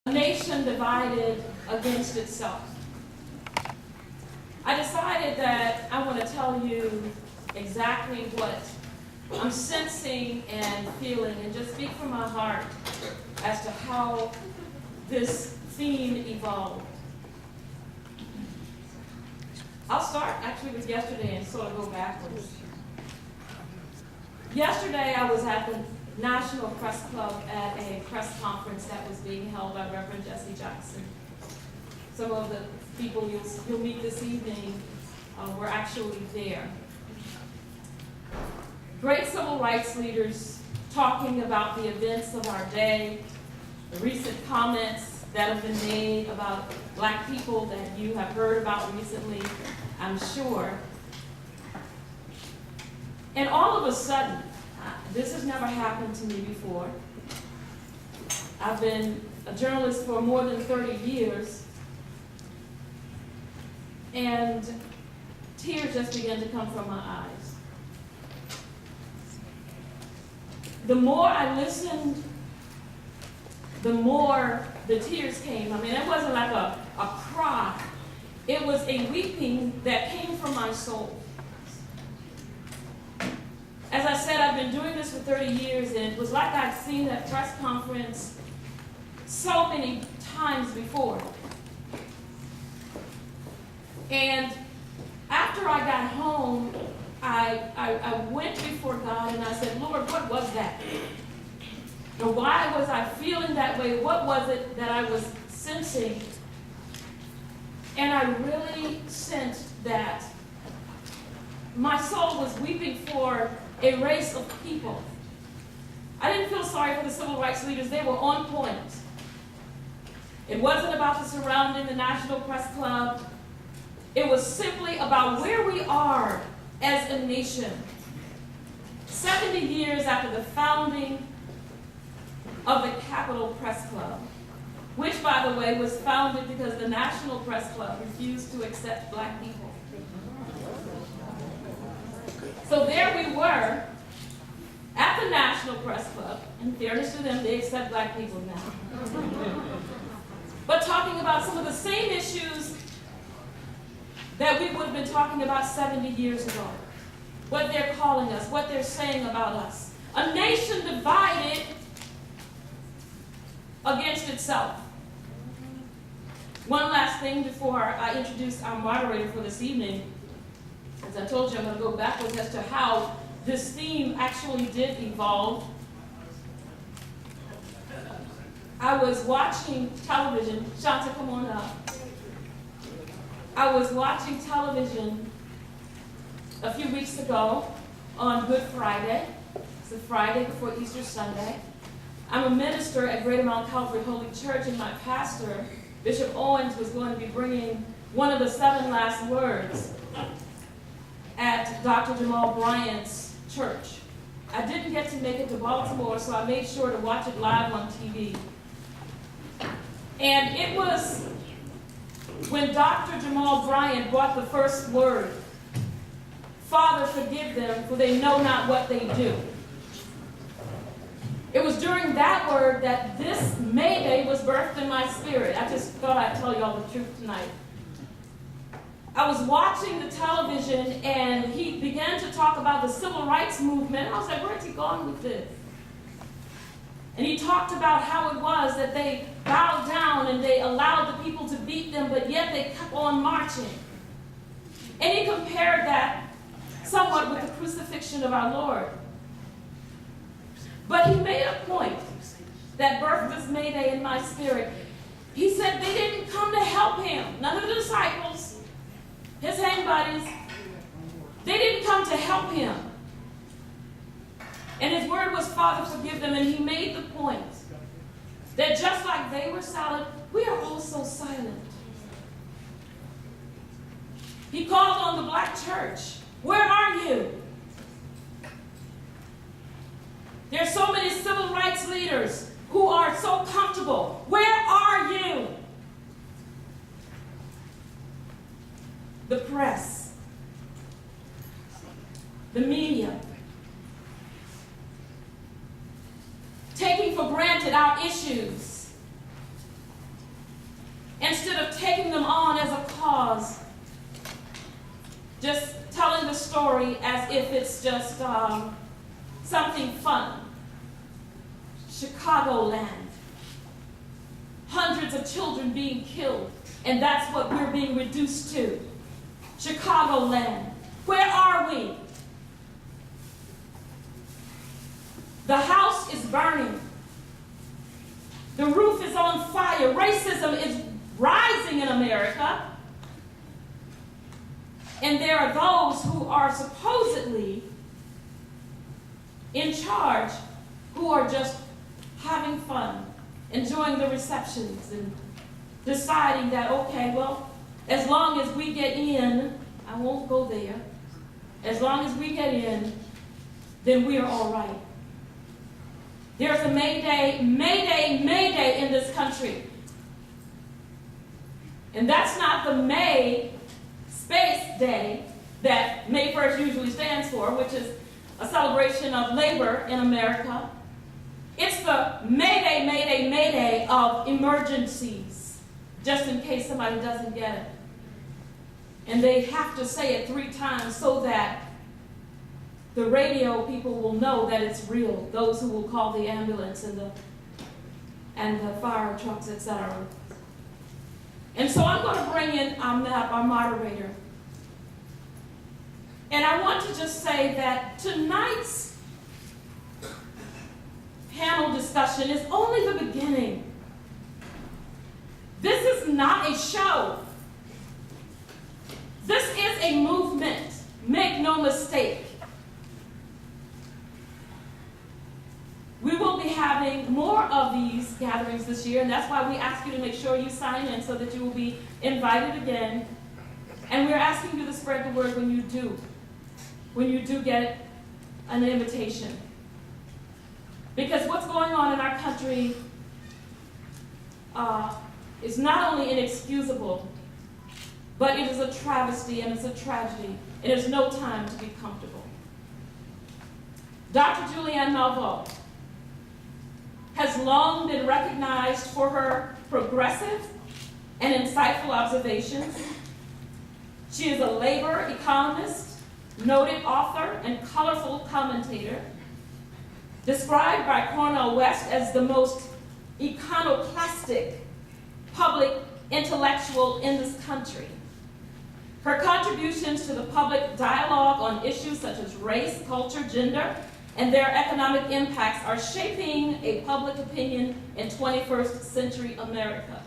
A nation divided against itself. I decided that I want to tell you exactly what I'm sensing and feeling, and just speak from my heart as to how this theme evolved. I'll start actually with yesterday and sort of go backwards. Yesterday I was at the National Press Club at a press conference that was being held by Reverend Jesse Jackson. Some of the people you'll meet this evening were actually there. Great civil rights leaders talking about the events of our day, the recent comments that have been made about black people that you have heard about recently, I'm sure. And all of a sudden, this has never happened to me before. I've been a journalist for more than 30 years, and tears just began to come from my eyes. The more I listened, the more the tears came. I mean, it wasn't like a cry. It was a weeping that came from my soul. As I said, I've been doing this for 30 years, and it was like I'd seen that press conference so many times before. And after I got home, I went before God and I said, Lord, what was that? And why was I feeling that way? What was it that I was sensing? And I really sensed that my soul was weeping for a race of people. I didn't feel sorry for the civil rights leaders. They were on point. It wasn't about the surrounding the National Press Club. It was simply about where we are as a nation. 70 years after the founding of the Capitol Press Club, which, by the way, was founded because the National Press Club refused to accept black people. So there we were at the National Press Club. In fairness to them, they accept black people now. But talking about some of the same issues that we would have been talking about 70 years ago. What they're calling us, what they're saying about us. A nation divided against itself. One last thing before I introduce our moderator for this evening. As I told you, I'm going to go backwards as to how this theme actually did evolve. I was watching television. Shanta, come on up. I was watching television a few weeks ago on Good Friday. It's the Friday before Easter Sunday. I'm a minister at Greater Mount Calvary Holy Church, and my pastor, Bishop Owens, was going to be bringing one of the 7 last words at Dr. Jamal Bryant's church. I didn't get to make it to Baltimore, so I made sure to watch it live on TV. And it was when Dr. Jamal Bryant brought the first word, Father, forgive them, for they know not what they do. It was during that word that this May Day was birthed in my spirit. I just thought I'd tell you all the truth tonight. I was watching the television, and he began to talk about the civil rights movement. I was like, where's he going with this? And he talked about how it was that they bowed down and they allowed the people to beat them, but yet they kept on marching. And he compared that somewhat with the crucifixion of our Lord. But he made a point that birthed this May Day in my spirit. He said they didn't come to help him. None of the disciples, his hang buddies, they didn't come to help him. And his word was, Father, forgive them. And he made the point that just like they were silent, we are also silent. He called on the black church. Where are you? There's so many civil rights leaders who are so comfortable. Where are you? The press, the media, taking for granted our issues, instead of taking them on as a cause, just telling the story as if it's just something fun. Chicagoland. Hundreds of children being killed, and that's what we're being reduced to. Chicagoland. Where are we? The house is burning. The roof is on fire. Racism is rising in America. And there are those who are supposedly in charge who are just having fun, enjoying the receptions and deciding that, okay, well, as long as we get in, I won't go there. As long as we get in, then we are all right. There's a Mayday, Mayday, Mayday in this country. And that's not the May Space Day that May 1st usually stands for, which is a celebration of labor in America. It's the Mayday, Mayday, Mayday of emergencies, just in case somebody doesn't get it. And they have to say it 3 times so that the radio people will know that it's real, those who will call the ambulance and the fire trucks, etc. And so I'm going to bring in our moderator. And I want to just say that tonight's panel discussion is only the beginning. This is not a show. This is a movement. Make no mistake. We will be having more of these gatherings this year, and that's why we ask you to make sure you sign in so that you will be invited again. And we're asking you to spread the word when you do get an invitation. Because what's going on in our country is not only inexcusable, but it is a travesty and it's a tragedy. And there's no time to be comfortable. Dr. Julianne Malveaux has long been recognized for her progressive and insightful observations. She is a labor economist, noted author, and colorful commentator, described by Cornel West as the most iconoclastic public intellectual in this country. Her contributions to the public dialogue on issues such as race, culture, gender, and their economic impacts are shaping a public opinion in 21st century America.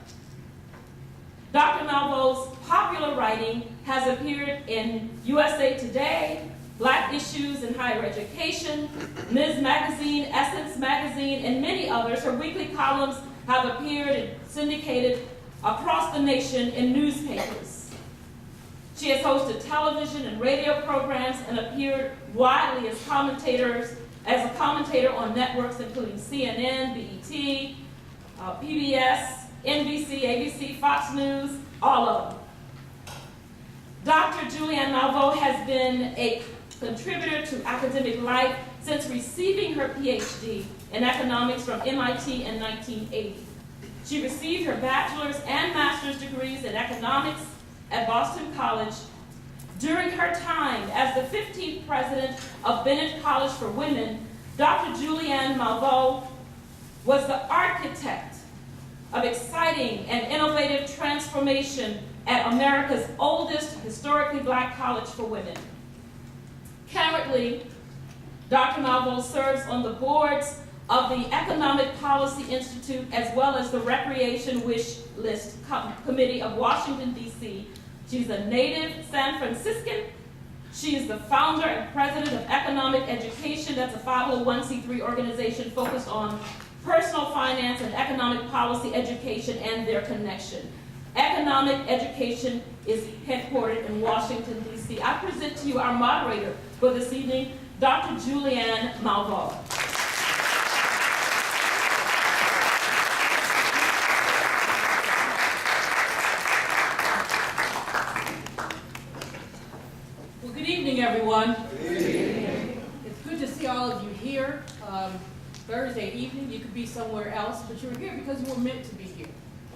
Dr. Malveaux's popular writing has appeared in USA Today, Black Issues in Higher Education, Ms. Magazine, Essence Magazine, and many others. Her weekly columns have appeared and syndicated across the nation in newspapers. She has hosted television and radio programs and appeared widely as a commentator on networks including CNN, BET, PBS, NBC, ABC, Fox News, all of them. Dr. Julianne Malveaux has been a contributor to academic life since receiving her PhD in economics from MIT in 1980. She received her bachelor's and master's degrees in economics at Boston College. During her time as the 15th president of Bennett College for Women, Dr. Julianne Malveaux was the architect of exciting and innovative transformation at America's oldest historically Black college for women. Currently, Dr. Malveaux serves on the boards of the Economic Policy Institute as well as the Recreation Wish List Committee of Washington, D.C. She's a native San Franciscan. She is the founder and president of Economic Education. That's a 501c3 organization focused on personal finance and economic policy education and their connection. Economic Education is headquartered in Washington, D.C. I present to you our moderator for this evening, Dr. Julianne Malveaux. Well, good evening, everyone. Good evening. It's good to see all of you here. Thursday evening, you could be somewhere else, but you're here because you were meant to be here.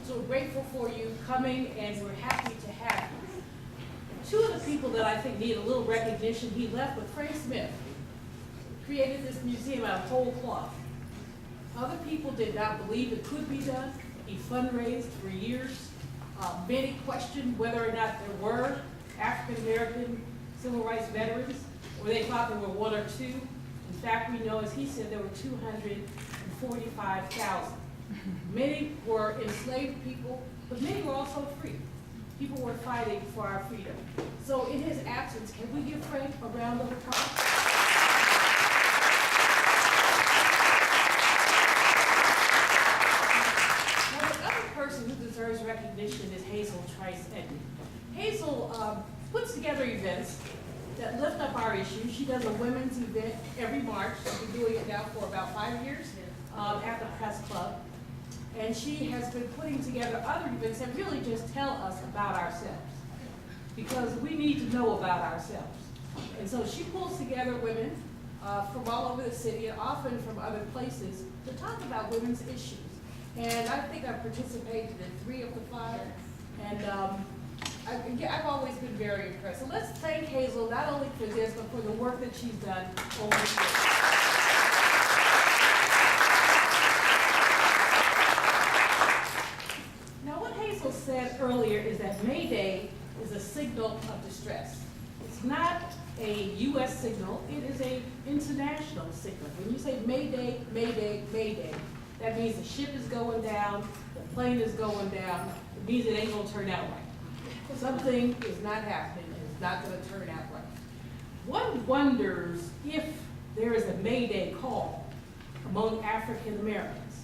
So we're grateful for you coming, and we're happy to have you. Two of the people that I think need a little recognition, he left, but Frank Smith created this museum out of whole cloth. Other people did not believe it could be done. He fundraised for years. Many questioned whether or not there were African-American civil rights veterans, or they thought there were one or two. In fact, we know, as he said, there were 245,000. Many were enslaved people, but many were also free. People were fighting for our freedom. So in his absence, can we give Frank a round of applause? Now, the other person who deserves recognition is Hazel Trice Edney. Hazel puts together events that lift up our issues. She does a women's event every March. She's been doing it now for about 5 years at the Press Club. And she has been putting together other events that really just tell us about ourselves, because we need to know about ourselves. And so she pulls together women from all over the city and often from other places to talk about women's issues. And I think I've participated in 3 of the 5. And I've always been very impressed. So let's thank Hazel not only for this, but for the work that she's done over the years. Now, what Hazel said earlier is that May Day is a signal of distress. It's not a U.S. signal, it is an international signal. When you say May Day, May Day, May Day, that means the ship is going down, the plane is going down, it means it ain't gonna turn out right. Something is not happening, and it's not going to turn out right. One wonders if there is a May Day call among African Americans.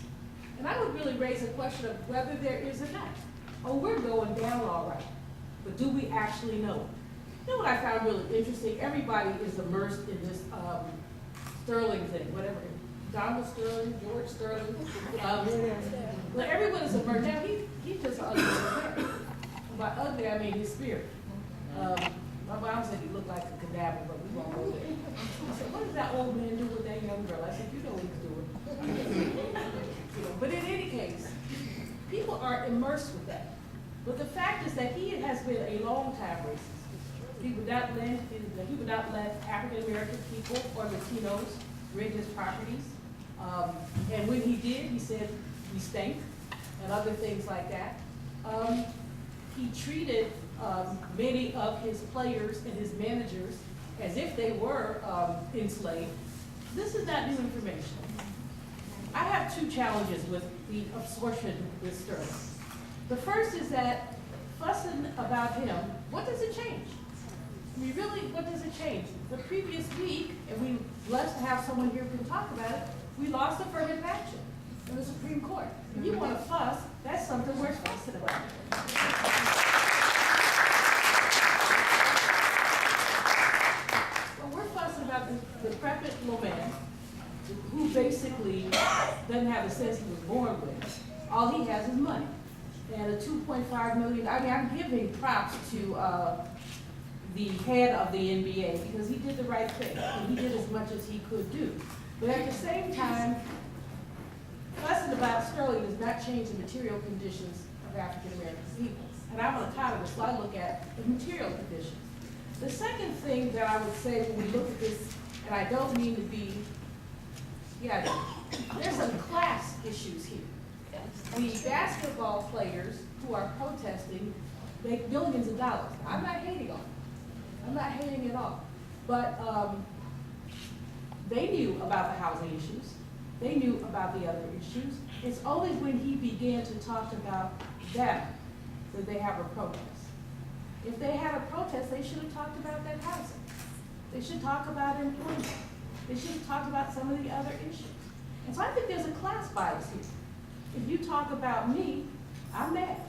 And I would really raise a question of whether there is or not. Oh, we're going down all right, but do we actually know it? You know what I found really interesting? Everybody is immersed in this Sterling thing, whatever. Donald Sterling, George Sterling. But everyone is immersed. Now, he's just ugly. By ugly, I mean his spirit. My mom said he looked like a cadaver, but we won't go there. I said, what does that old man do with that young girl? I said, you know what he's doing. But in any case, people are immersed with that. But the fact is that he has been a long-time racist. He would not let African American people or Latinos rent his properties. And when he did, he said we stink and other things like that. He treated many of his players and his managers as if they were enslaved. This is not new information. I have 2 challenges with the absorption with Sterling. The first is that fussing about him, what does it change? I mean, really, what does it change? The previous week, and we're blessed to have someone here who can talk about it, we lost affirmative action in the Supreme Court. If you want to fuss, that's something worth fussing about. Well, we're fussing about the decrepit little man who basically doesn't have the sense he was born with. All he has is money. And a $2.5 million, I mean, I'm giving props to the head of the NBA because he did the right thing. And he did as much as he could do. But at the same time, fussing about Sterling does not change the material conditions of African American people. And I'm an economist, so I look at the material conditions. The second thing that I would say when we look at this, and I don't mean to be, there's some class issues here. The basketball players who are protesting make millions of dollars. I'm not hating on them. I'm not hating at all. But they knew about the housing issues. They knew about the other issues. It's only when he began to talk about them that they have a protest. If they had a protest, they should have talked about that housing. They should talk about employment. They should have talked about some of the other issues. And so I think there's a class bias here. If you talk about me, I'm mad.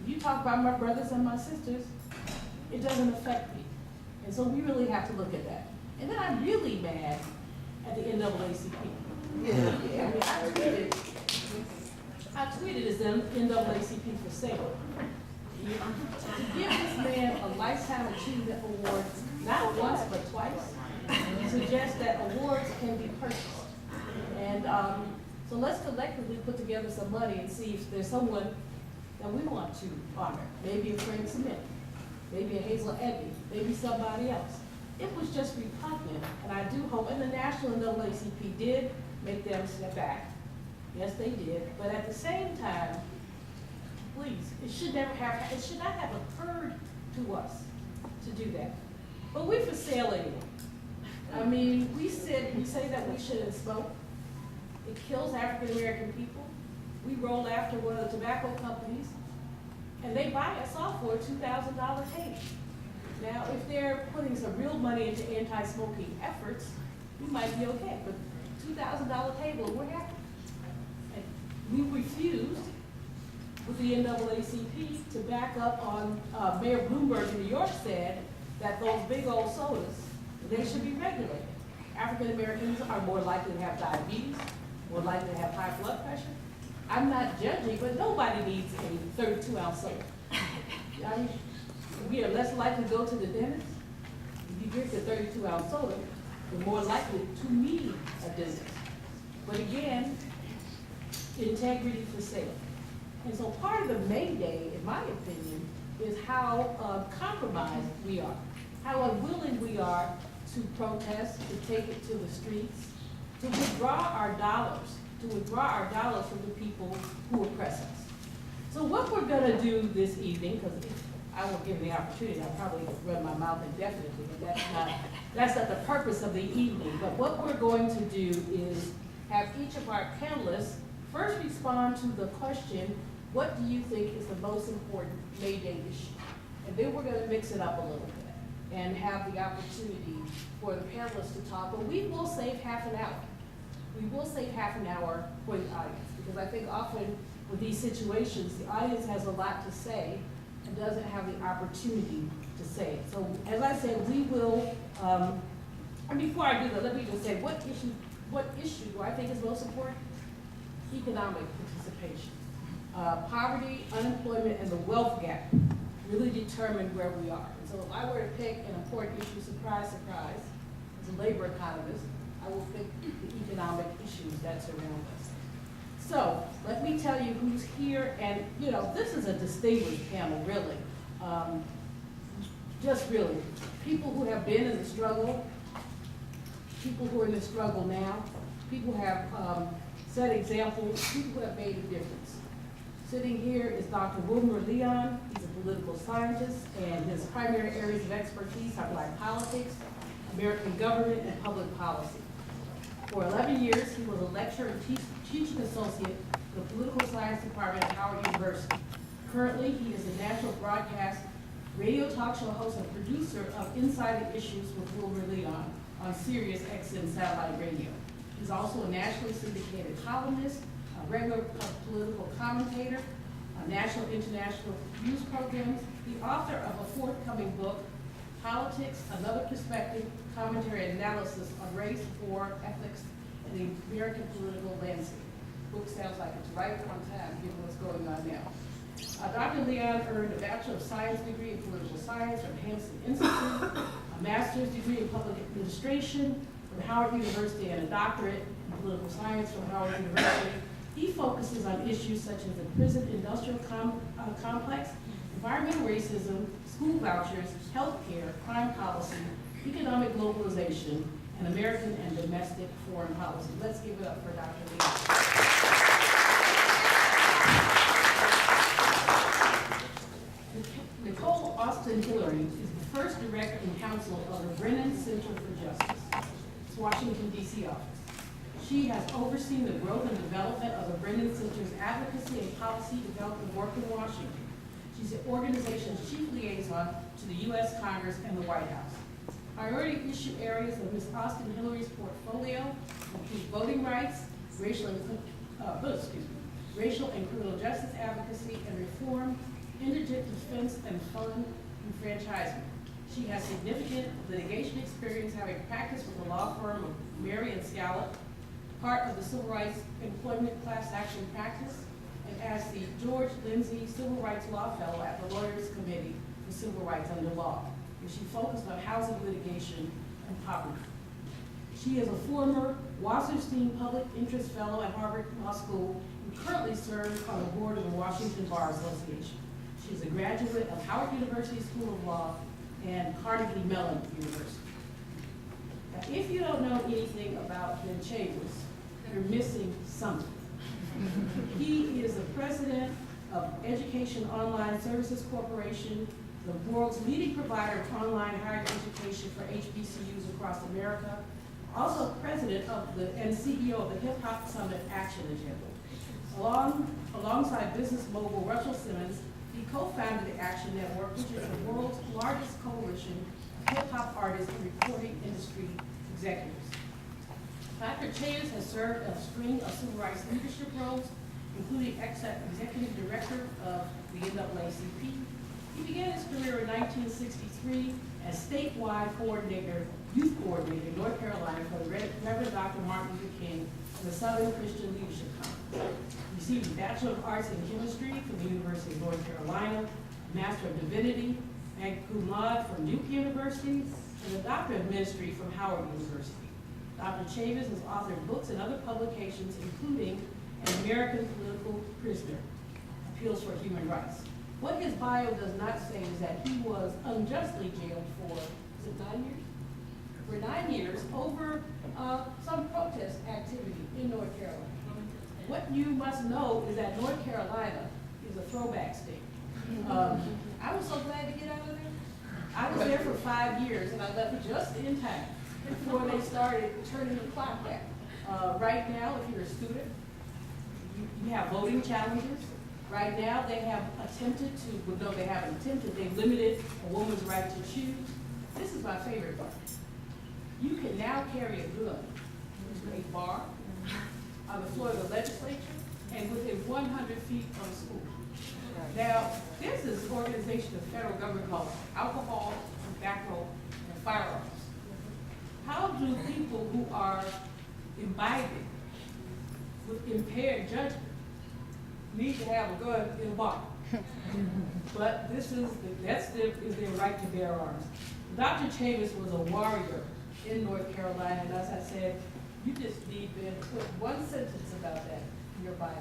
If you talk about my brothers and my sisters, it doesn't affect me. And so we really have to look at that. And then I'm really mad at the NAACP. I mean, I tweeted as NAACP for sale. To give this man a Lifetime Achievement Award, not once but twice, suggests that awards can be purchased. And so let's collectively put together some money and see if there's someone that we want to honor. Maybe a Frank Smith, maybe a Hazel Eddy, maybe somebody else. It was just repugnant, and I do hope, and the National NAACP did make them step back. Yes, they did, but at the same time, please, it should not have occurred to us to do that. But we're for sale anyway. I mean, we say that we shouldn't smoke. It kills African American people. We roll after one of the tobacco companies, and they buy us off for a $2,000 table. Now, if they're putting some real money into anti-smoking efforts, we might be okay, but $2,000 table, we're happy. And we refused, with the NAACP, to back up on, Mayor Bloomberg in New York said that those big old sodas, they should be regulated. African Americans are more likely to have diabetes, more likely to have high blood pressure. I'm not judging, but nobody needs a 32-ounce soda. I mean, we are less likely to go to the dentist. If you drink a 32-ounce soda, you're more likely to need a dentist. But again, integrity for sale. And so part of the May Day, in my opinion, is how compromised we are, how unwilling we are to protest, to take it to the streets, to withdraw our dollars from the people who oppress us. So what we're gonna do this evening, because I won't give the opportunity, I'll probably run my mouth indefinitely, but that's not the purpose of the evening. But what we're going to do is have each of our panelists first respond to the question, what do you think is the most important May Day issue? And then we're gonna mix it up a little bit and have the opportunity for the panelists to talk, but we will save half an hour. We will save half an hour for the audience, because I think often with these situations, the audience has a lot to say and doesn't have the opportunity to say it. So as I said, we will, and before I do that, let me just say, what issue do I think is most important? Economic participation. Poverty, unemployment, and the wealth gap really determine where we are. And so if I were to pick an important issue, surprise, surprise, as a labor economist, I will pick the economic issues that surround us. So let me tell you who's here, and this is a distinguished panel, really. Just really, people who have been in the struggle, people who are in the struggle now, people who have set examples, people who have made a difference. Sitting here is Dr. Wilmer Leon. He's a political scientist, and his primary areas of expertise are Black politics, American government, and public policy. For 11 years, he was a lecturer and teaching associate in the political science department at Howard University. Currently, he is a national broadcast radio talk show host and producer of Inside the Issues with Wilmer Leon on Sirius XM satellite radio. He's also a nationally syndicated columnist, a regular political commentator, a national international news programs, the author of a forthcoming book, Politics, Another Perspective, Commentary and Analysis on Race, War, Ethics, and the American Political Landscape. The book sounds like it's right on time, given what's going on now. Dr. Leon earned a Bachelor of Science degree in Political Science from Hampton Institute, a Master's degree in Public Administration from Howard University, and a doctorate in Political Science from Howard University. He focuses on issues such as the prison industrial complex, environmental racism, school vouchers, healthcare, crime policy, economic globalization, and American and domestic foreign policy. Let's give it up for Dr. Leon. Nicole Austin Hillary is the first director and counsel of the Brennan Center for Justice, its Washington, D.C. office. She has overseen the growth and development of the Brennan Center's advocacy and policy development work in Washington. She's the organization's chief liaison to the U.S. Congress and the White House. Priority issue areas of Ms. Austin Hillary's portfolio include voting rights, racial and criminal justice advocacy and reform, indigent defense, and fund enfranchisement. She has significant litigation experience, having practiced with the law firm of Mary and Scallop, part of the Civil Rights Employment Class Action Practice, and as the George Lindsay Civil Rights Law Fellow at the Lawyers Committee for Civil Rights Under Law, where she focused on housing litigation and poverty. She is a former Wasserstein Public Interest Fellow at Harvard Law School and currently serves on the board of the Washington Bar Association. She's a graduate of Howard University School of Law and Carnegie Mellon University. Now, if you don't know anything about Ben Chambers, you're missing something. He is the president of Education Online Services Corporation, the world's leading provider of online higher education for HBCUs across America, also president of and CEO of the Hip Hop Summit Action Agenda. Alongside business mogul Russell Simmons, he co-founded the Action Network, which is the world's largest coalition of hip-hop artists and recording industry executives. Dr. Chambers has served a string of civil rights leadership roles, including executive director of the NAACP. He began his career in 1963 as statewide youth coordinator in North Carolina for the Reverend Dr. Martin Luther King and the Southern Christian Leadership Conference. He received a Bachelor of Arts in Chemistry from the University of North Carolina, a Master of Divinity, magna cum laude from Duke University, and a Doctor of Ministry from Howard University. Dr. Chambers has authored books and other publications, including An American Political Prisoner, Appeals for Human Rights. What his bio does not say is that he was unjustly jailed for, is it 9 years? For 9 years over some protest activity in North Carolina. What you must know is that North Carolina is a throwback state. I was so glad to get out of there. I was there for 5 years and I left just in time before they started turning the clock back. Right now, if you're a student, you have voting challenges. Right now, they have attempted to, well, no, they haven't attempted, they've limited a woman's right to choose. This is my favorite part. You can now carry a gun to a bar, on the floor of the legislature, and within 100 feet from school. Now, there's this organization of the federal government called Alcohol, Tobacco, and Firearms. How do people who are imbibing with impaired judgment need to have a gun in a bar? But this is their right to bear arms. Dr. Chambers was a warrior in North Carolina, and as I said, you just need to put one sentence about that in your bio,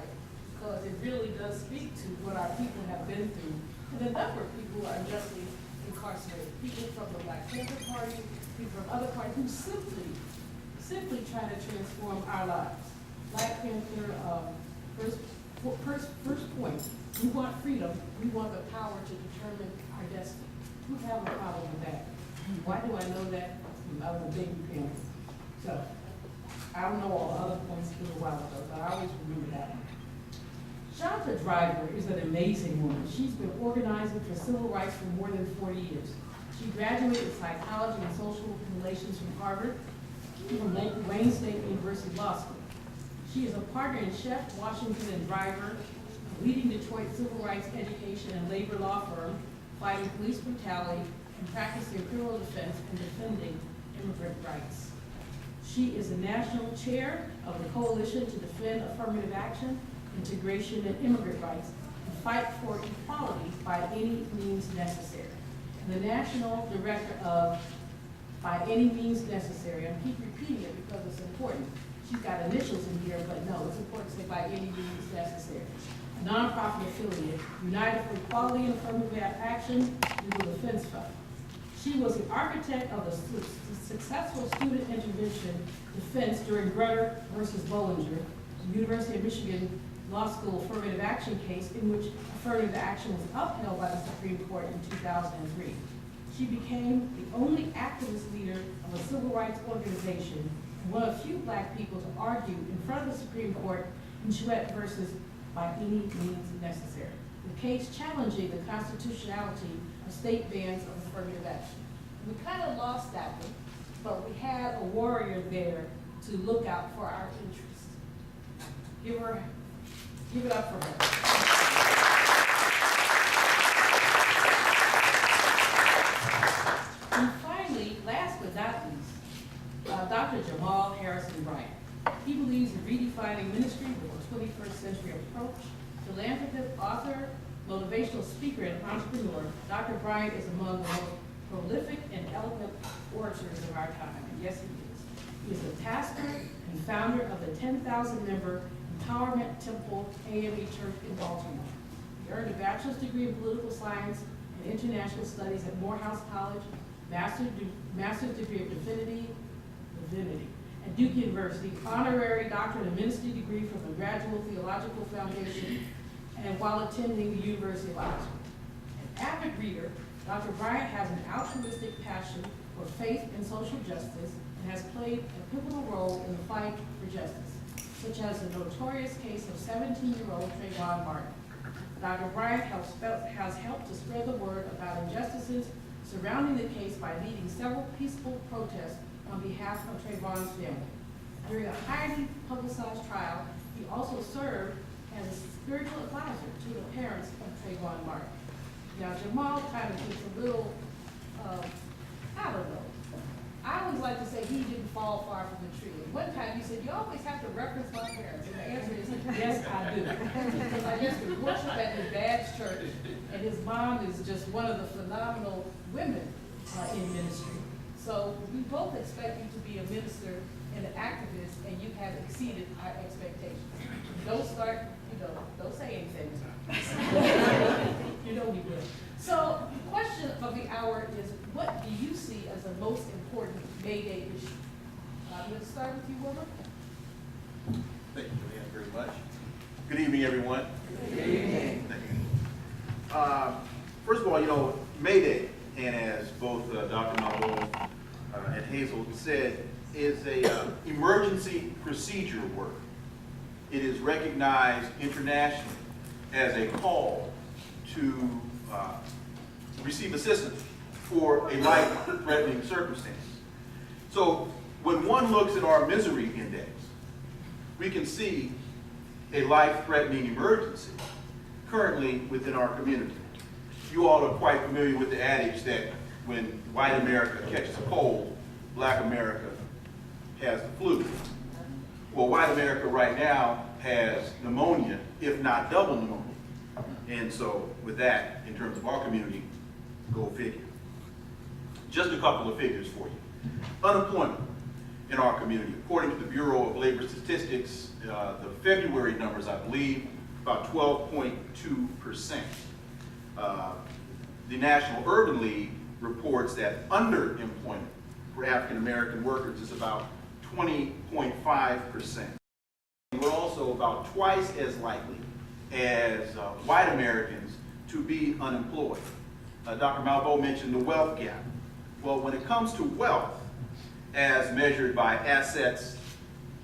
because it really does speak to what our people have been through, and the number of people who are unjustly incarcerated, people from the Black Panther Party, people from other parties who simply try to transform our lives. Black Panther, first point, we want freedom, we want the power to determine our destiny. Who have a problem with that? Why do I know that? I was a baby Panther. So, I don't know all the other points a little while ago, but I always remember that one. Shanta Driver is an amazing woman. She's been organizing for civil rights for more than 40 years. She graduated in psychology and social relations from Harvard, from Wayne State University Law School. She is a partner in Sheff, Washington and Driver, a leading Detroit civil rights education and labor law firm, fighting police brutality and practicing criminal defense and defending immigrant rights. She is the national chair of the Coalition to Defend Affirmative Action, Integration, and Immigrant Rights, and fight for equality by any means necessary. And the national director of By Any Means Necessary. I keep repeating it because it's important. She's got initials in here, but no, it's important to say by any means necessary. A nonprofit affiliate, United for Equality and Affirmative Action, Legal Defense Fund. She was the architect of the successful student intervention defense during Grutter versus Bollinger, the University of Michigan Law School affirmative action case in which affirmative action was upheld by the Supreme Court in 2003. She became the only activist leader of a civil rights organization and one of few Black people to argue in front of the Supreme Court in Chouette versus By Any Means Necessary, the case challenging the constitutionality of state bans of affirmative action. We kind of lost that one, but we had a warrior there to look out for our interests. Give it up for her. And finally, last but not least, Dr. Jamal Harrison Bryant. He believes in redefining ministry with a 21st century approach. Philanthropist, author, motivational speaker, and entrepreneur, Dr. Bryant is among the most prolific and eloquent orators of our time. And yes, he is. He is the pastor and founder of the 10,000-member Empowerment Temple AME Church in Baltimore. He earned a bachelor's degree in political science and international studies at Morehouse College, master's degree of divinity at Duke University, honorary doctorate of ministry degree from the Graduate Theological Foundation, and while attending the University of Oxford. An avid reader, Dr. Bryant has an altruistic passion for faith and social justice and has played a pivotal role in the fight for justice, such as the notorious case of 17-year-old Trayvon Martin. Dr. Bryant has helped to spread the word about injustices surrounding the case by leading several peaceful protests on behalf of Trayvon's family. During a highly publicized trial, he also served as a spiritual advisor to the parents of Trayvon Martin. Now, Jamal kind of gets a little, I don't know. I always like to say he didn't fall far from the tree. And one time you said, you always have to reference my parents. And the answer is, yes, I do. Because I used to worship at his dad's church, and his mom is just one of the phenomenal women in ministry. So we both expect you to be a minister and an activist, and you have exceeded our expectations. Don't start, don't say anything. You know we will. So the question of the hour is, what do you see as the most important May Day issue? Let's start with you, Wilbur. Thank you, Joanne, very much. Good evening, everyone. Good evening. First of all, May Day, and as both Dr. Malone and Hazel said, is a emergency procedure work. It is recognized internationally as a call to receive assistance for a life-threatening circumstance. So when one looks at our misery index, we can see a life-threatening emergency currently within our community. You all are quite familiar with the adage that when white America catches a cold, black America has the flu. Well, white America right now has pneumonia, if not double pneumonia. And so with that, in terms of our community, go figure. Just a couple of figures for you. Unemployment in our community, according to the Bureau of Labor Statistics, the February numbers, I believe, about 12.2%. The National Urban League reports that underemployment for African American workers is about 20.5%. We're also about twice as likely as white Americans to be unemployed. Dr. Malveaux mentioned the wealth gap. Well, when it comes to wealth, as measured by assets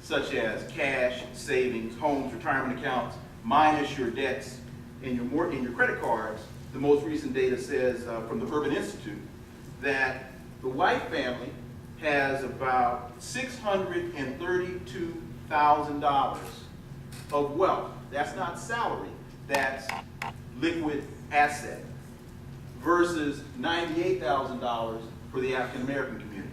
such as cash, savings, homes, retirement accounts, minus your debts and your credit cards, the most recent data says from the Urban Institute that the white family has about $632,000 of wealth. That's not salary, that's liquid asset, versus $98,000 for the African American community.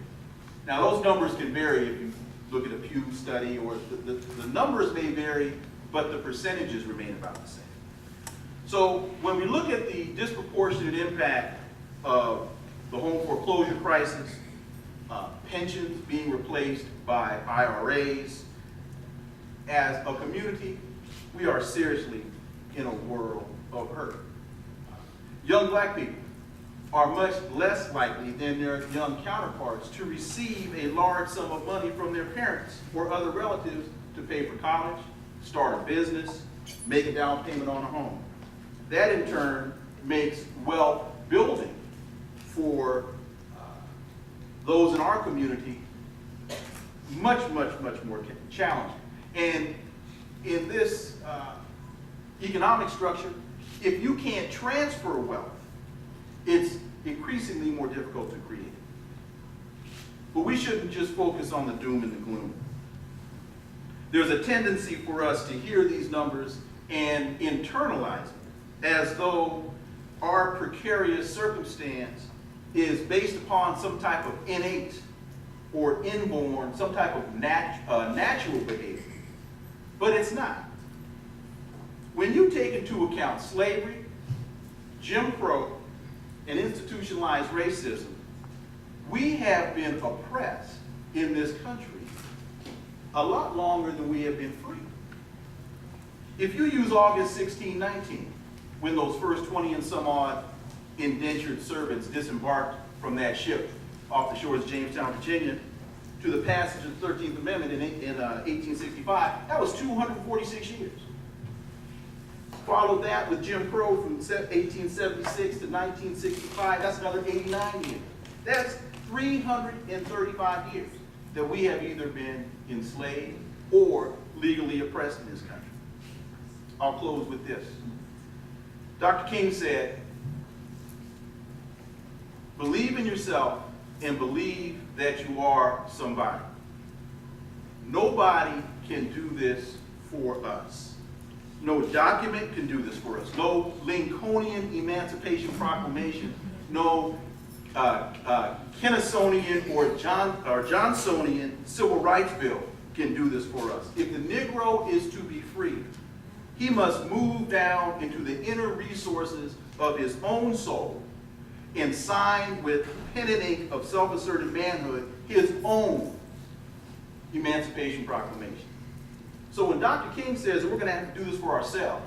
Now those numbers can vary if you look at a Pew study, or the numbers may vary, but the percentages remain about the same. So when we look at the disproportionate impact of the home foreclosure crisis, pensions being replaced by IRAs, as a community, we are seriously in a world of hurt. Young black people are much less likely than their young counterparts to receive a large sum of money from their parents or other relatives to pay for college, start a business, make a down payment on a home. That in turn makes wealth building for those in our community much more challenging. And in this economic structure, if you can't transfer wealth, it's increasingly more difficult to create it. But we shouldn't just focus on the doom and the gloom. There's a tendency for us to hear these numbers and internalize it as though our precarious circumstance is based upon some type of innate or inborn, some type of natural behavior. But it's not. When you take into account slavery, Jim Crow, and institutionalized racism, we have been oppressed in this country a lot longer than we have been free. If you use August 1619, when those first 20 and some odd indentured servants disembarked from that ship off the shores of Jamestown, Virginia, to the passage of the 13th Amendment in 1865, that was 246 years. Followed that with Jim Crow from 1876 to 1965, that's another 89 years. That's 335 years that we have either been enslaved or legally oppressed in this country. I'll close with this. Dr. King said, believe in yourself and believe that you are somebody. Nobody can do this for us. No document can do this for us. No Lincolnian Emancipation Proclamation, no Kennisonian or Johnsonian Civil Rights Bill can do this for us. If the Negro is to be free, he must move down into the inner resources of his own soul and sign with pen and ink of self-asserted manhood his own Emancipation Proclamation. So when Dr. King says that we're going to have to do this for ourselves,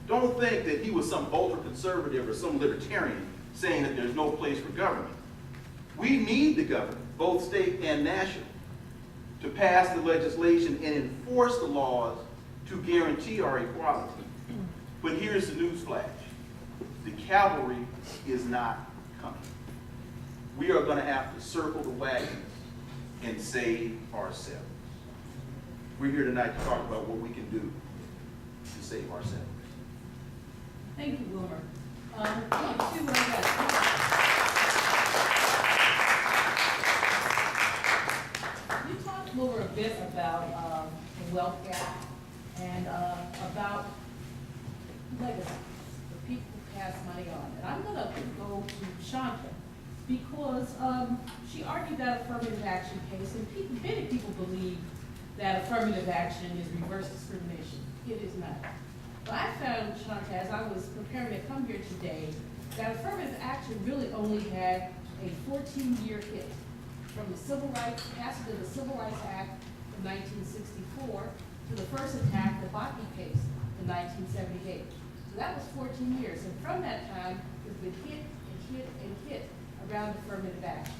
don't think that he was some ultra-conservative or some libertarian saying that there's no place for government. We need the government, both state and national, to pass the legislation and enforce the laws to guarantee our equality. But here's the news flash. The cavalry is not coming. We are going to have to circle the wagons and save ourselves. We're here tonight to talk about what we can do to save ourselves. Thank you, Wilmer. You talked, Wilmer, a bit about the wealth gap and about legacies, the people who pass money on. And I'm going to go to Shanta because she argued that affirmative action case, and many people believe that affirmative action is reverse discrimination. It is not. But I found, Shanta, as I was preparing to come here today, that affirmative action really only had a 14-year hit from the civil rights, passage of the Civil Rights Act in 1964 to the first attack, the Bakke case, in 1978. So that was 14 years. And from that time, it's been hit and hit and hit around affirmative action.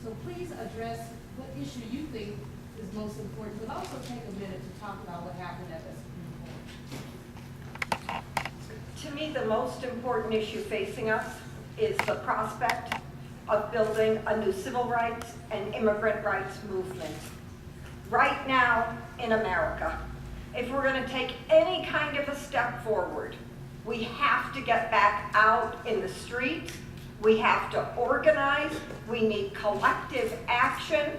So please address what issue you think is most important, but also take a minute to talk about what happened at the Supreme Court. To me, the most important issue facing us is the prospect of building a new civil rights and immigrant rights movement. Right now in America, if we're going to take any kind of a step forward, we have to get back out in the streets, we have to organize, we need collective action,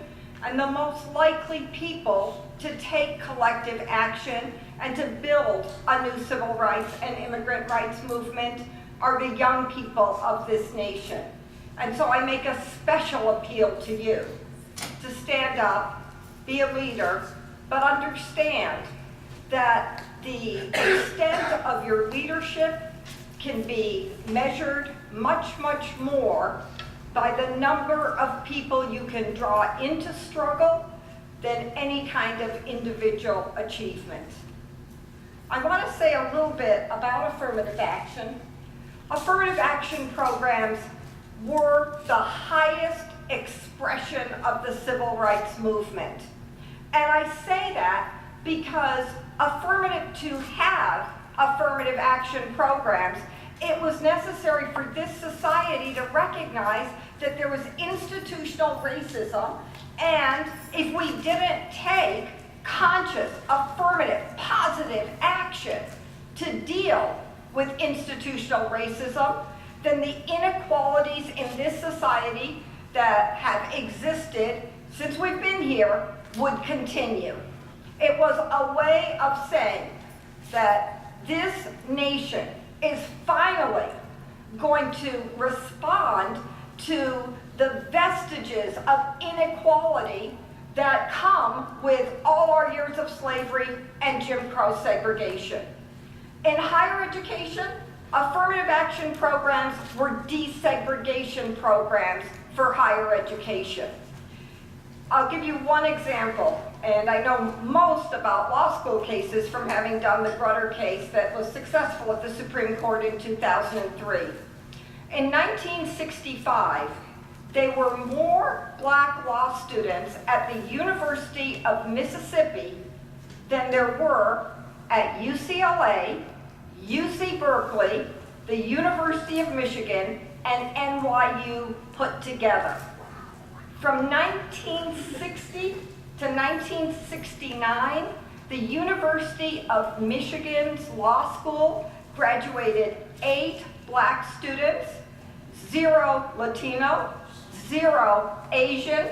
and the most likely people to take collective action and to build a new civil rights and immigrant rights movement are the young people of this nation. And so I make a special appeal to you to stand up, be a leader, but understand that the extent of your leadership can be measured much, much more by the number of people you can draw into struggle than any kind of individual achievement. I want to say a little bit about affirmative action. Affirmative action programs were the highest expression of the civil rights movement. And I say that because to have affirmative action programs, it was necessary for this society to recognize that there was institutional racism, and if we didn't take conscious, affirmative, positive action to deal with institutional racism, then the inequalities in this society that have existed since we've been here would continue. It was a way of saying that this nation is finally going to respond to the vestiges of inequality that come with all our years of slavery and Jim Crow segregation. In higher education, affirmative action programs were desegregation programs for higher education. I'll give you one example. and I know most about law school cases from having done the Grutter case that was successful at the Supreme Court in 2003. In 1965, there were more black law students at the University of Mississippi than there were at UCLA, UC Berkeley, the University of Michigan, and NYU put together. From 1960 to 1969, the University of Michigan's law school graduated 8 black students, 0 Latino, 0 Asian,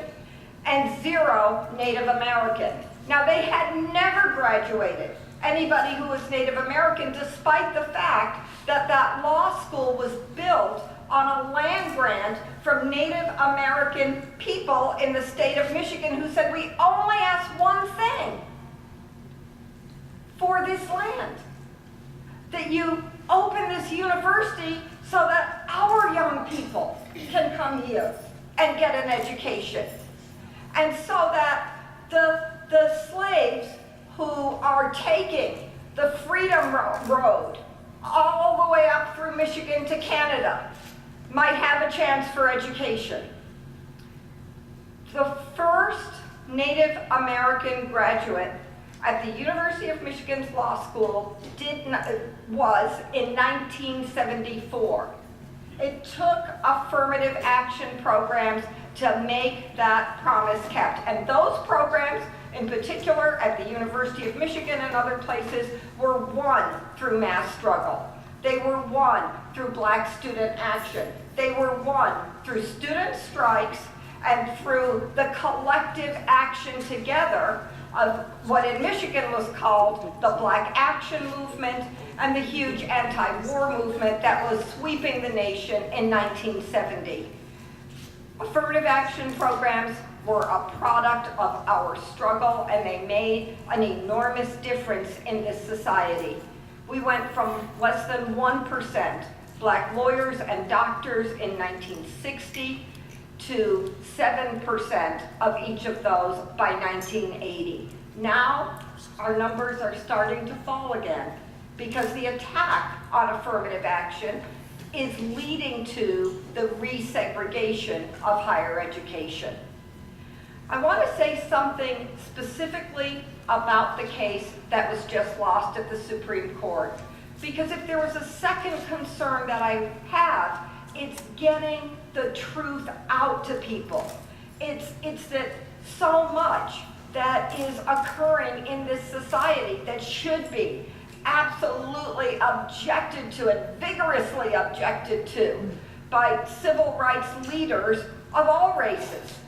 and 0 Native American. Now, they had never graduated anybody who was Native American, despite the fact that that law school was built on a land grant from Native American people in the state of Michigan who said, we only ask one thing for this land, that you open this university so that our young people can come here and get an education. And so that the slaves who are taking the Freedom Road all the way up through Michigan to Canada might have a chance for education. The first Native American graduate at the University of Michigan's law school was in 1974. It took affirmative action programs to make that promise kept. And those programs, in particular at the University of Michigan and other places, were won through mass struggle. They were won through black student action. They were won through student strikes and through the collective action together of what in Michigan was called the Black Action Movement and the huge anti-war movement that was sweeping the nation in 1970. Affirmative action programs were a product of our struggle, and they made an enormous difference in this society. We went from less than 1% black lawyers and doctors in 1960 to 7% of each of those by 1980. Now, our numbers are starting to fall again because the attack on affirmative action is leading to the resegregation of higher education. I want to say something specifically about the case that was just lost at the Supreme Court, because if there was a second concern that I have, it's getting the truth out to people. It's that so much that is occurring in this society that should be absolutely objected to and vigorously objected to by civil rights leaders of all races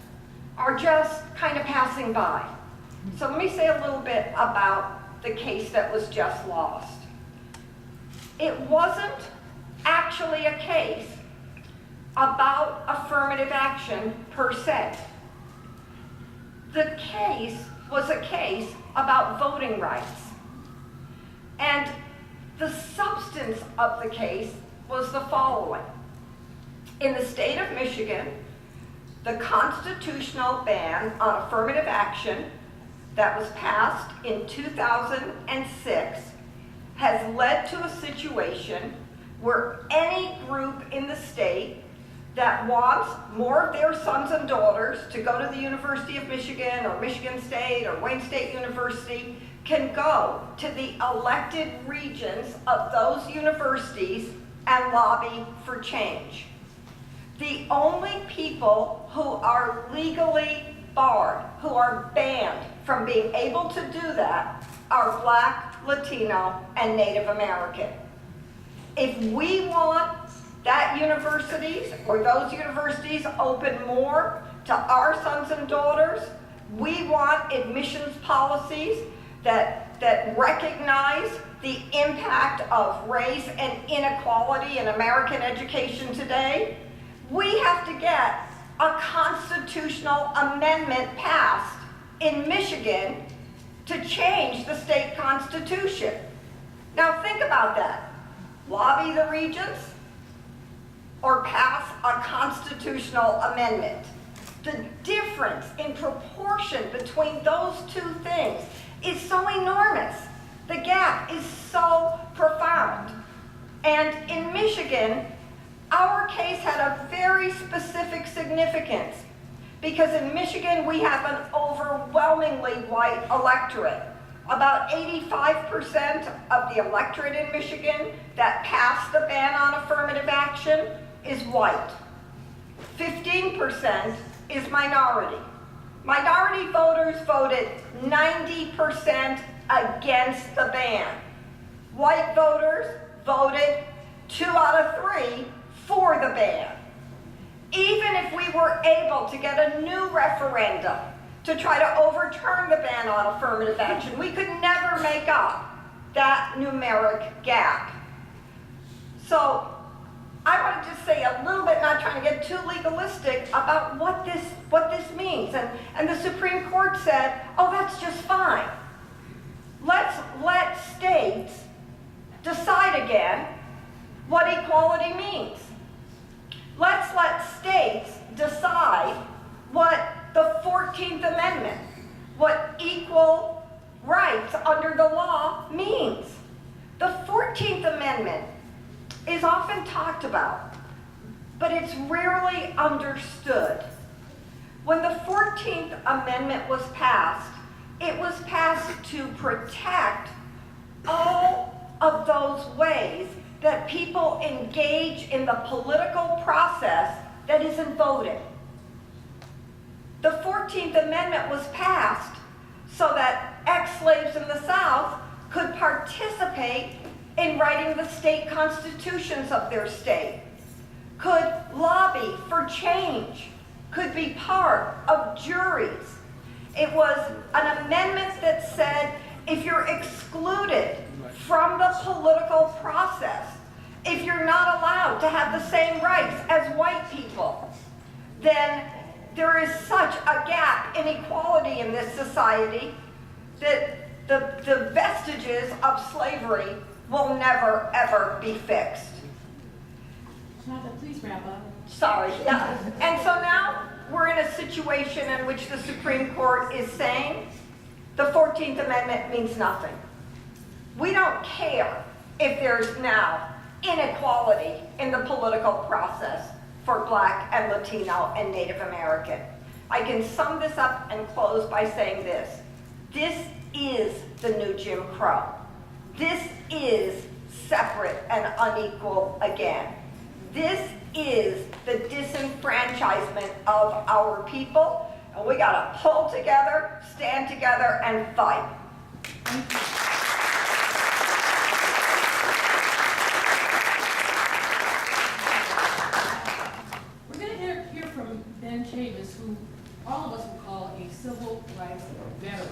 are just kind of passing by. So let me say a little bit about the case that was just lost. It wasn't actually a case about affirmative action per se. The case was a case about voting rights. And the substance of the case was the following. In the state of Michigan, the constitutional ban on affirmative action that was passed in 2006 has led to a situation where any group in the state that wants more of their sons and daughters to go to the University of Michigan or Michigan State or Wayne State University can go to the elected regions of those universities and lobby for change. The only people who are legally barred, who are banned from being able to do that, are Black, Latino, and Native American. If we want that universities or those universities open more to our sons and daughters, we want admissions policies that recognize the impact of race and inequality in American education today, we have to get a constitutional amendment passed in Michigan to change the state constitution. Now think about that. Lobby the regents or pass a constitutional amendment. The difference in proportion between those two things is so enormous. The gap is so profound. And in Michigan, our case had a very specific significance because in Michigan we have an overwhelmingly white electorate. About 85% of the electorate in Michigan that passed the ban on affirmative action is white. 15% is minority. Minority voters voted 90% against the ban. White voters voted 2 out of 3 for the ban. Even if we were able to get a new referendum to try to overturn the ban on affirmative action, we could never make up that numeric gap. So I want to just say a little bit, not trying to get too legalistic, about what this means. And the Supreme Court said, oh, that's just fine. Let's let states decide again what equality means. Let's let states decide what the 14th Amendment, what equal rights under the law means. The 14th Amendment is often talked about, but it's rarely understood. When the 14th Amendment was passed, it was passed to protect all of those ways that people engage in the political process that isn't voting. The 14th Amendment was passed so that ex-slaves in the South could participate in writing the state constitutions of their state, could lobby for change, could be part of juries. It was an amendment that said if you're excluded from the political process, if you're not allowed to have the same rights as white people, then there is such a gap in equality in this society that the vestiges of slavery will never, ever be fixed. Shonda, please wrap up. Sorry. Yeah. And so now we're in a situation in which the Supreme Court is saying the 14th Amendment means nothing. We don't care if there's now inequality in the political process for Black and Latino and Native American. I can sum this up and close by saying this. This is the new Jim Crow. This is separate and unequal again. This is the disenfranchisement of our people, and we gotta pull together, stand together, and fight. We're going to hear from Ben Chavis, who all of us would call a civil rights veteran.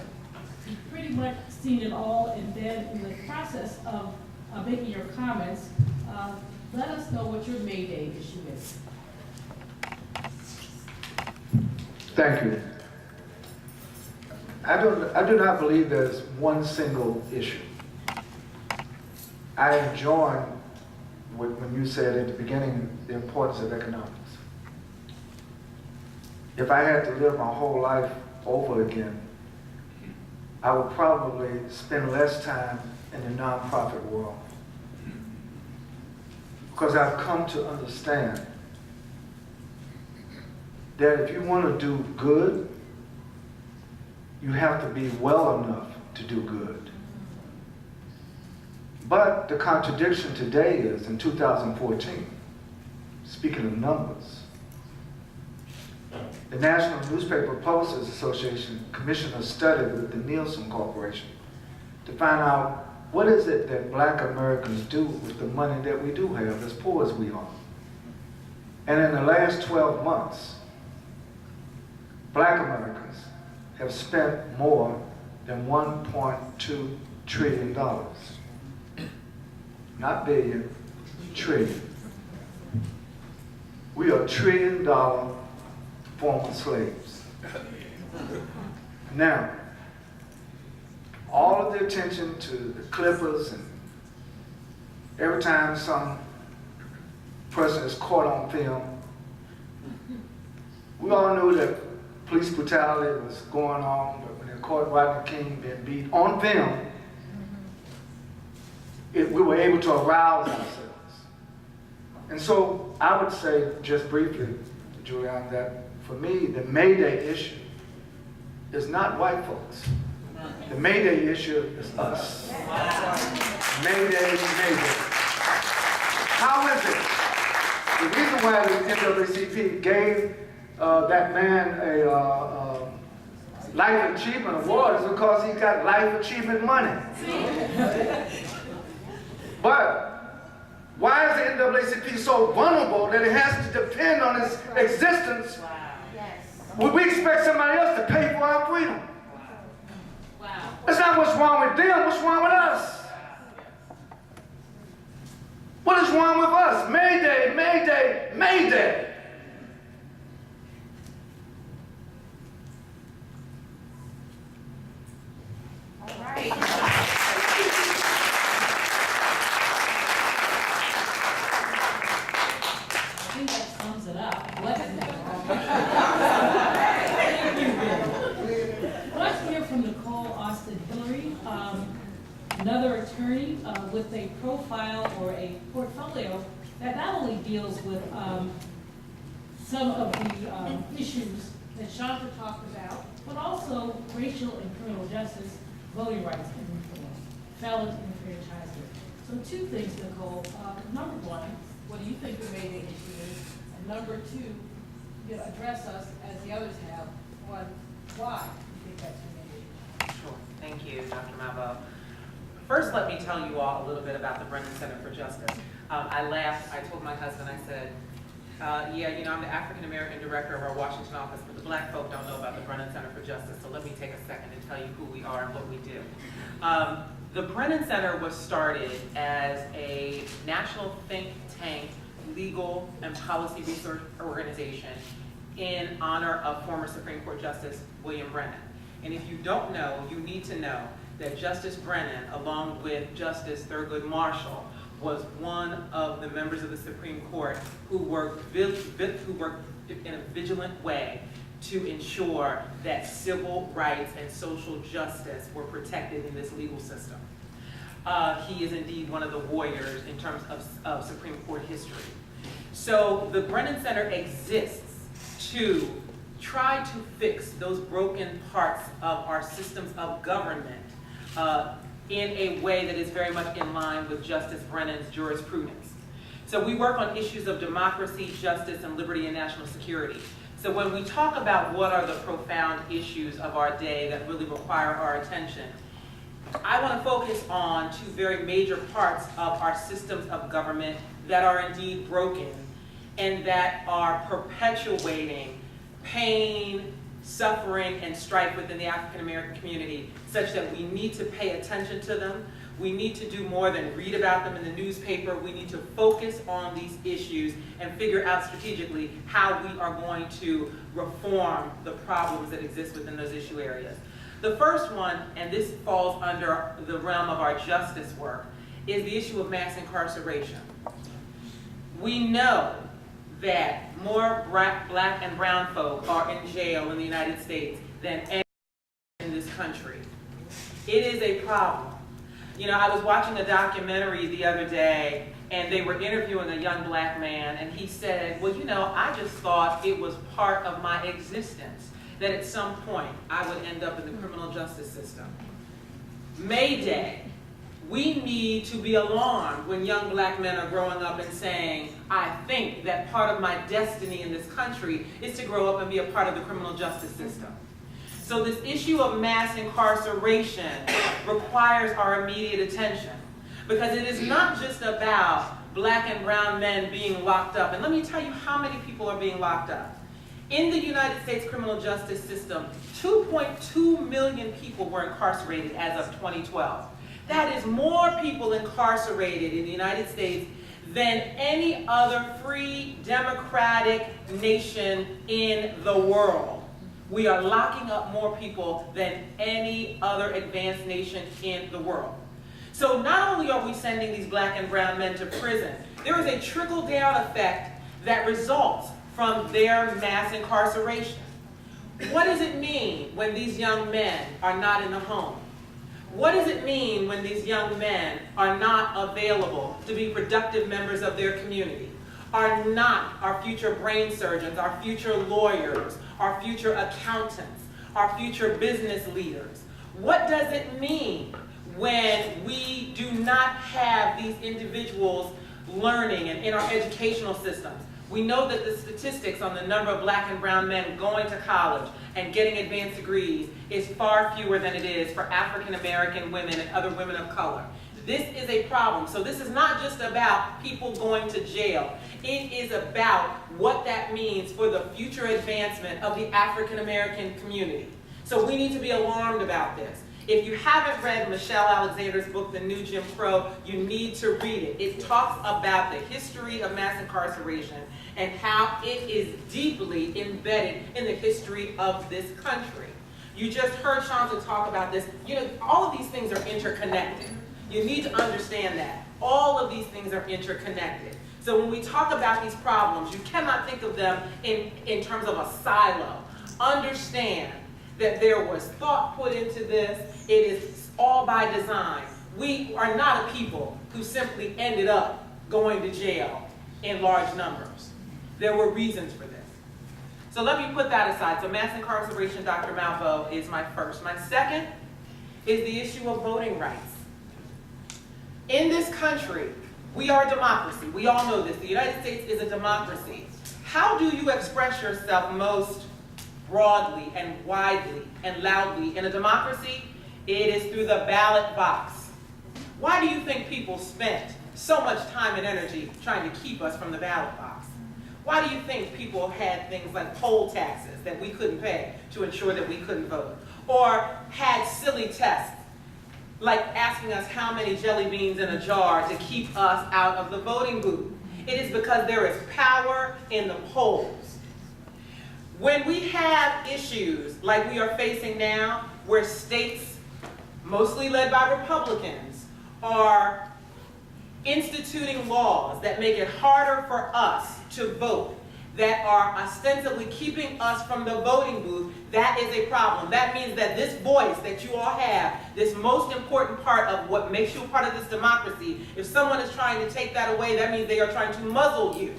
He's pretty much seen it all, and then in the process of making your comments, let us know what your May Day issue is. Thank you. I do not believe there's one single issue. I join when you said at the beginning the importance of economics. If I had to live my whole life over again, I would probably spend less time in the nonprofit world. Because I've come to understand that if you want to do good, you have to be well enough to do good. But the contradiction today is, in 2014, speaking of numbers, the National Newspaper Publishers Association commissioned a study with the Nielsen Corporation to find out what is it that Black Americans do with the money that we do have, as poor as we are. And in the last 12 months, Black Americans have spent more than $1.2 trillion. Not billion, trillion. We are $1 trillion former slaves. Now, all of the attention to the Clippers, and every time some person is caught on film, We all knew that police brutality was going on, but when they caught Rodney King being beat on film, we were able to arouse ourselves. And so I would say, just briefly, Julian, that for me, the May Day issue is not white folks. The May Day issue is us. May Day, May Day. How is it? The reason why the NAACP gave that man a Life Achievement Award is because he got Life Achievement money. But why is the NAACP so vulnerable that it has to depend on its existence? Would we expect somebody else to pay for our freedom? That's not what's wrong with them, what's wrong with us? What is wrong with us? May Day, May Day, May Day. All right. I think that sums it up. Let's hear from Nicole Austin Hillary, another attorney with a profile or a portfolio that not only deals with some of the issues that Chandra talked about, but also racial and criminal justice, voting rights and reform, felon enfranchisement. So two things, Nicole. Number one, what do you think the May Day issue is? And number two, address us, as the others have, on why you think that's the May Day issue. Sure. Thank you, Dr. Malvo. First, let me tell you all a little bit about the Brennan Center for Justice. I laughed. I told my husband, I said, yeah, I'm the African-American director of our Washington office, but the black folk don't know about the Brennan Center for Justice, so let me take a second and tell you who we are and what we do. The Brennan Center was started as a national think tank, legal and policy research organization in honor of former Supreme Court Justice William Brennan. And if you don't know, you need to know that Justice Brennan, along with Justice Thurgood Marshall, was one of the members of the Supreme Court who worked in a vigilant way to ensure that civil rights and social justice were protected in this legal system. He is indeed one of the warriors in terms of Supreme Court history. So the Brennan Center exists to try to fix those broken parts of our systems of government in a way that is very much in line with Justice Brennan's jurisprudence. So we work on issues of democracy, justice, and liberty and national security. So when we talk about what are the profound issues of our day that really require our attention, I want to focus on two very major parts of our systems of government that are indeed broken and that are perpetuating pain, suffering, and strife within the African American community, such that we need to pay attention to them. We need to do more than read about them in the newspaper. We need to focus on these issues and figure out strategically how we are going to reform the problems that exist within those issue areas. The first one, and this falls under the realm of our justice work, is the issue of mass incarceration. We know that more black and brown folk are in jail in the United States than any in this country. It is a problem. I was watching a documentary the other day, and they were interviewing a young black man, and he said, well, I just thought it was part of my existence that at some point I would end up in the criminal justice system. May Day, we need to be alarmed when young black men are growing up and saying, I think that part of my destiny in this country is to grow up and be a part of the criminal justice system. So this issue of mass incarceration requires our immediate attention, because it is not just about black and brown men being locked up. And let me tell you how many people are being locked up. In the United States criminal justice system, 2.2 million people were incarcerated as of 2012. That is more people incarcerated in the United States than any other free democratic nation in the world. We are locking up more people than any other advanced nation in the world. So not only are we sending these black and brown men to prison, there is a trickle-down effect that results from their mass incarceration? What does it mean when these young men are not in the home? What does it mean when these young men are not available to be productive members of their community, are not our future brain surgeons, our future lawyers, our future accountants, our future business leaders? What does it mean when we do not have these individuals learning and in our educational systems? We know that the statistics on the number of black and brown men going to college and getting advanced degrees is far fewer than it is for African American women and other women of color. This is a problem. So this is not just about people going to jail. It is about what that means for the future advancement of the African American community. So we need to be alarmed about this. If you haven't read Michelle Alexander's book, The New Jim Crow, you need to read it. It talks about the history of mass incarceration and how it is deeply embedded in the history of this country. You just heard Shanta talk about this. You know, all of these things are interconnected. You need to understand that. All of these things are interconnected. So when we talk about these problems, you cannot think of them in terms of a silo. Understand that there was thought put into this. It is all by design. We are not a people who simply ended up going to jail in large numbers. There were reasons for this. So let me put that aside. So mass incarceration, Dr. Malveaux, is my first. My second is the issue of voting rights. In this country, we are a democracy. We all know this. The United States is a democracy. How do you express yourself most broadly and widely and loudly in a democracy? It is through the ballot box. Why do you think people spent so much time and energy trying to keep us from the ballot box? Why do you think people had things like poll taxes that we couldn't pay to ensure that we couldn't vote? Or had silly tests like asking us how many jelly beans in a jar to keep us out of the voting booth? It is because there is power in the polls. When we have issues like we are facing now, where states, mostly led by Republicans, are instituting laws that make it harder for us to vote, that are ostensibly keeping us from the voting booth, that is a problem. That means that this voice that you all have, this most important part of what makes you a part of this democracy, if someone is trying to take that away, that means they are trying to muzzle you.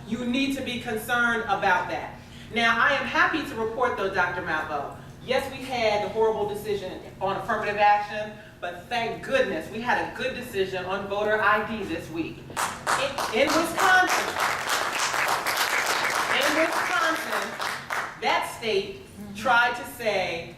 You need to be concerned about that. Now, I am happy to report, though, Dr. Malveaux, yes, we had the horrible decision on affirmative action, but thank goodness we had a good decision on voter ID this week. In Wisconsin, that state tried to say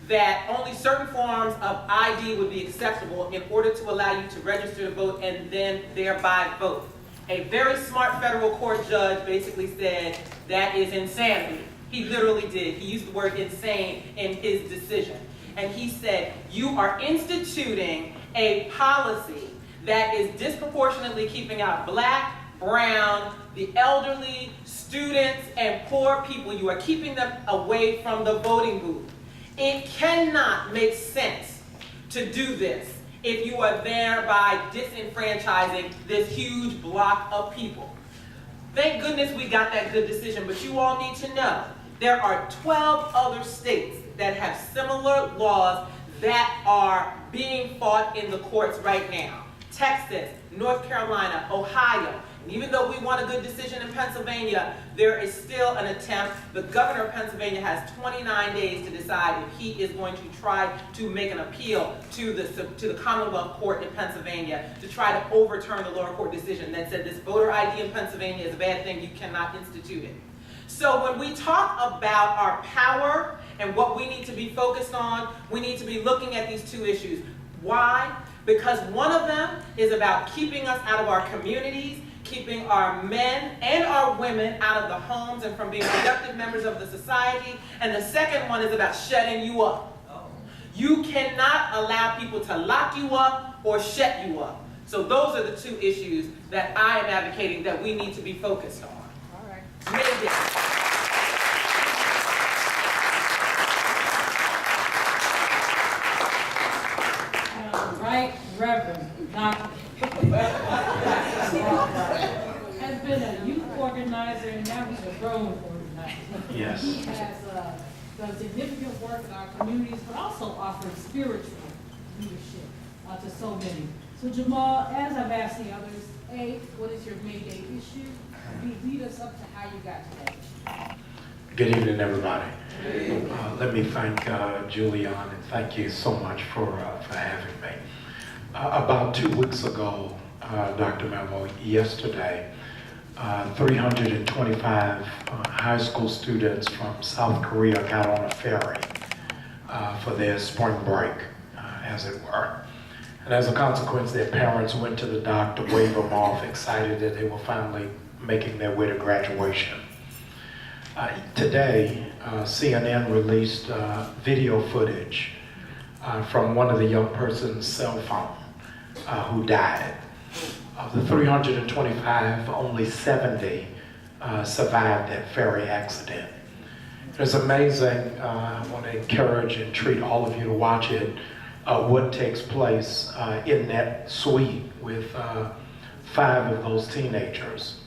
that only certain forms of ID would be acceptable in order to allow you to register to vote and then thereby vote. A very smart federal court judge basically said that is insanity. He literally did. He used the word insane in his decision. And he said, you are instituting a policy that is disproportionately keeping out black, brown, the elderly, students, and poor people. You are keeping them away from the voting booth. It cannot make sense to do this if you are thereby disenfranchising this huge block of people. Thank goodness we got that good decision, but you all need to know there are 12 other states that have similar laws that are being fought in the courts right now. Texas, North Carolina, Ohio. And even though we want a good decision in Pennsylvania, there is still an attempt. The governor of Pennsylvania has 29 days to decide if he is going to try to make an appeal to the Commonwealth Court in Pennsylvania to try to overturn the lower court decision that said this voter ID in Pennsylvania is a bad thing, you cannot institute it. So when we talk about our power and what we need to be focused on, we need to be looking at these two issues. Why? Because one of them is about keeping us out of our communities, keeping our men and our women out of the homes and from being productive members of the society. And the second one is about shutting you up. You cannot allow people to lock you up or shut you up. So those are the two issues that I am advocating that we need to be focused on. All right. Mayday. Right, Reverend Dr. has been a youth organizer organizer, and now he's a growing organizer. Yes. He has done significant work in our communities, but also offered spiritual leadership to so many. So Jamal, as I've asked the others, A, what is your May Day issue? B, lead us up to how you got to that. Good evening, everybody. Let me thank Julian, and thank you so much for having me. About 2 weeks ago, Dr. Melvo, yesterday, 325 high school students from South Korea got on a ferry for their spring break, as it were. And as a consequence, their parents went to the dock to wave them off, excited that they were finally making their way to graduation. Today, CNN released video footage from one of the young person's cell phone who died. Of the 325, only 70 survived that ferry accident. It's amazing. I want to encourage and treat all of you to watch it. What takes place in that suite with 5 of those teenagers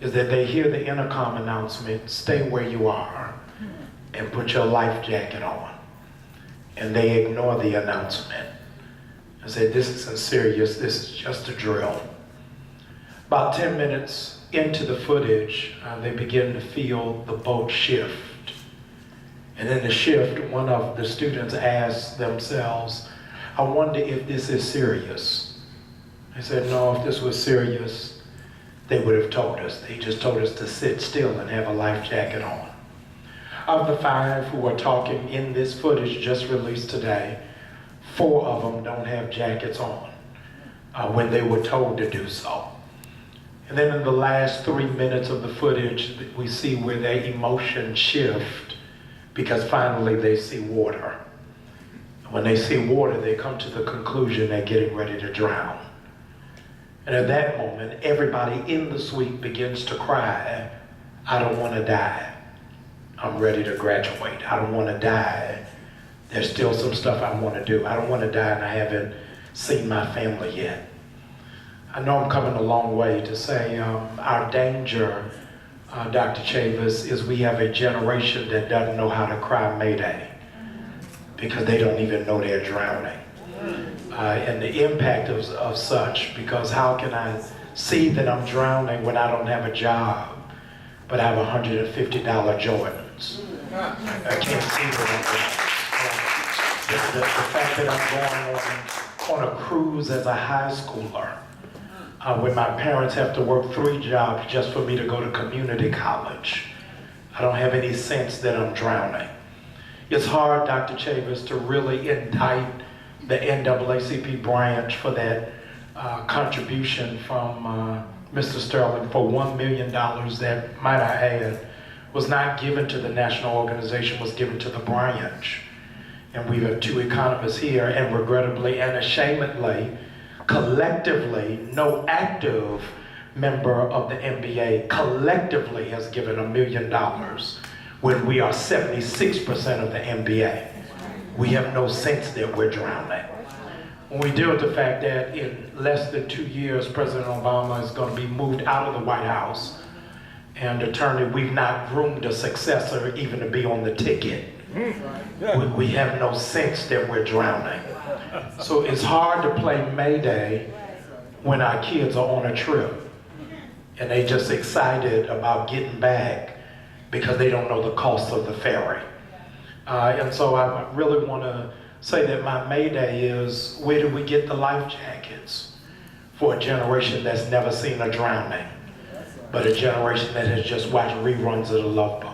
is that they hear the intercom announcement, stay where you are and put your life jacket on. And they ignore the announcement and say, this isn't serious, this is just a drill. About 10 minutes into the footage, they begin to feel the boat shift. And in the shift, one of the students asks themselves, I wonder if this is serious. They said, no, if this was serious, they would have told us. They just told us to sit still and have a life jacket on. Of the 5 who are talking in this footage just released today, 4 of them don't have jackets on when they were told to do so. And then in the last 3 minutes of the footage, we see where their emotions shift because finally they see water. When they see water, they come to the conclusion they're getting ready to drown. And at that moment, everybody in the suite begins to cry, I don't want to die. I'm ready to graduate. I don't want to die. There's still some stuff I want to do. I don't want to die and I haven't seen my family yet. I know I'm coming a long way to say our danger, Dr. Chavis, is we have a generation that doesn't know how to cry Mayday because they don't even know they're drowning. And the impact of such, because how can I see that I'm drowning when I don't have a job, but I have $150 Jordans? I can't see that I'm drowning. The fact that I'm going on a cruise as a high schooler, when my parents have to work 3 jobs just for me to go to community college, I don't have any sense that I'm drowning. It's hard, Dr. Chavis, to really indict the NAACP branch for that contribution from Mr. Sterling for $1 million that, might I add, was not given to the national organization, was given to the branch. And we have 2 economists here, and regrettably and ashamedly, collectively, no active member of the NBA collectively has given $1 million when we are 76% of the NBA. We have no sense that we're drowning. When we deal with the fact that in less than 2 years, President Obama is going to be moved out of the White House and determined we've not groomed a successor even to be on the ticket. We have no sense that we're drowning. So it's hard to play Mayday when our kids are on a trip and they just excited about getting back because they don't know the cost of the ferry. And so I really want to say that my Mayday is, where do we get the life jackets for a generation that's never seen a drowning, but a generation that has just watched reruns of The Love Boat?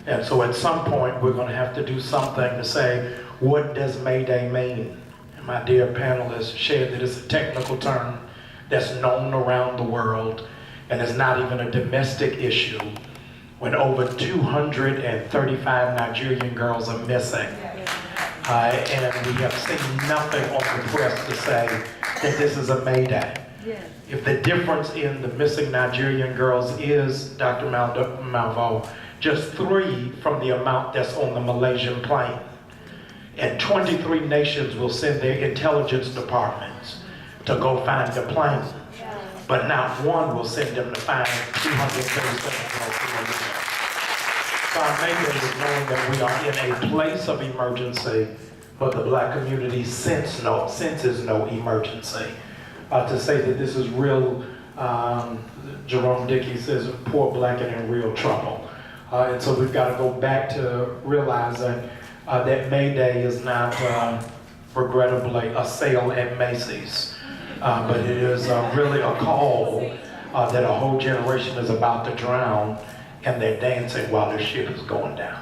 And so at some point, we're going to have to do something to say, what does Mayday mean? And my dear panelists shared that it's a technical term that's known around the world, and it's not even a domestic issue when over 235 Nigerian girls are missing. And we have seen nothing on the press to say that this is a Mayday. If the difference in the missing Nigerian girls is, Dr. Malvo, just 3 from the amount that's on the Malaysian plane, and 23 nations will send their intelligence departments to go find the plane. but not one will send them to find 237 So our Mayday is knowing that we are in a place of emergency, but the black community senses no emergency. To say that this is real, Jerome Dickey says, poor black and in real trouble. And so we've got to go back to realizing that May Day is not regrettably a sale at Macy's, but it is really a call that a whole generation is about to drown, and they're dancing while their ship is going down.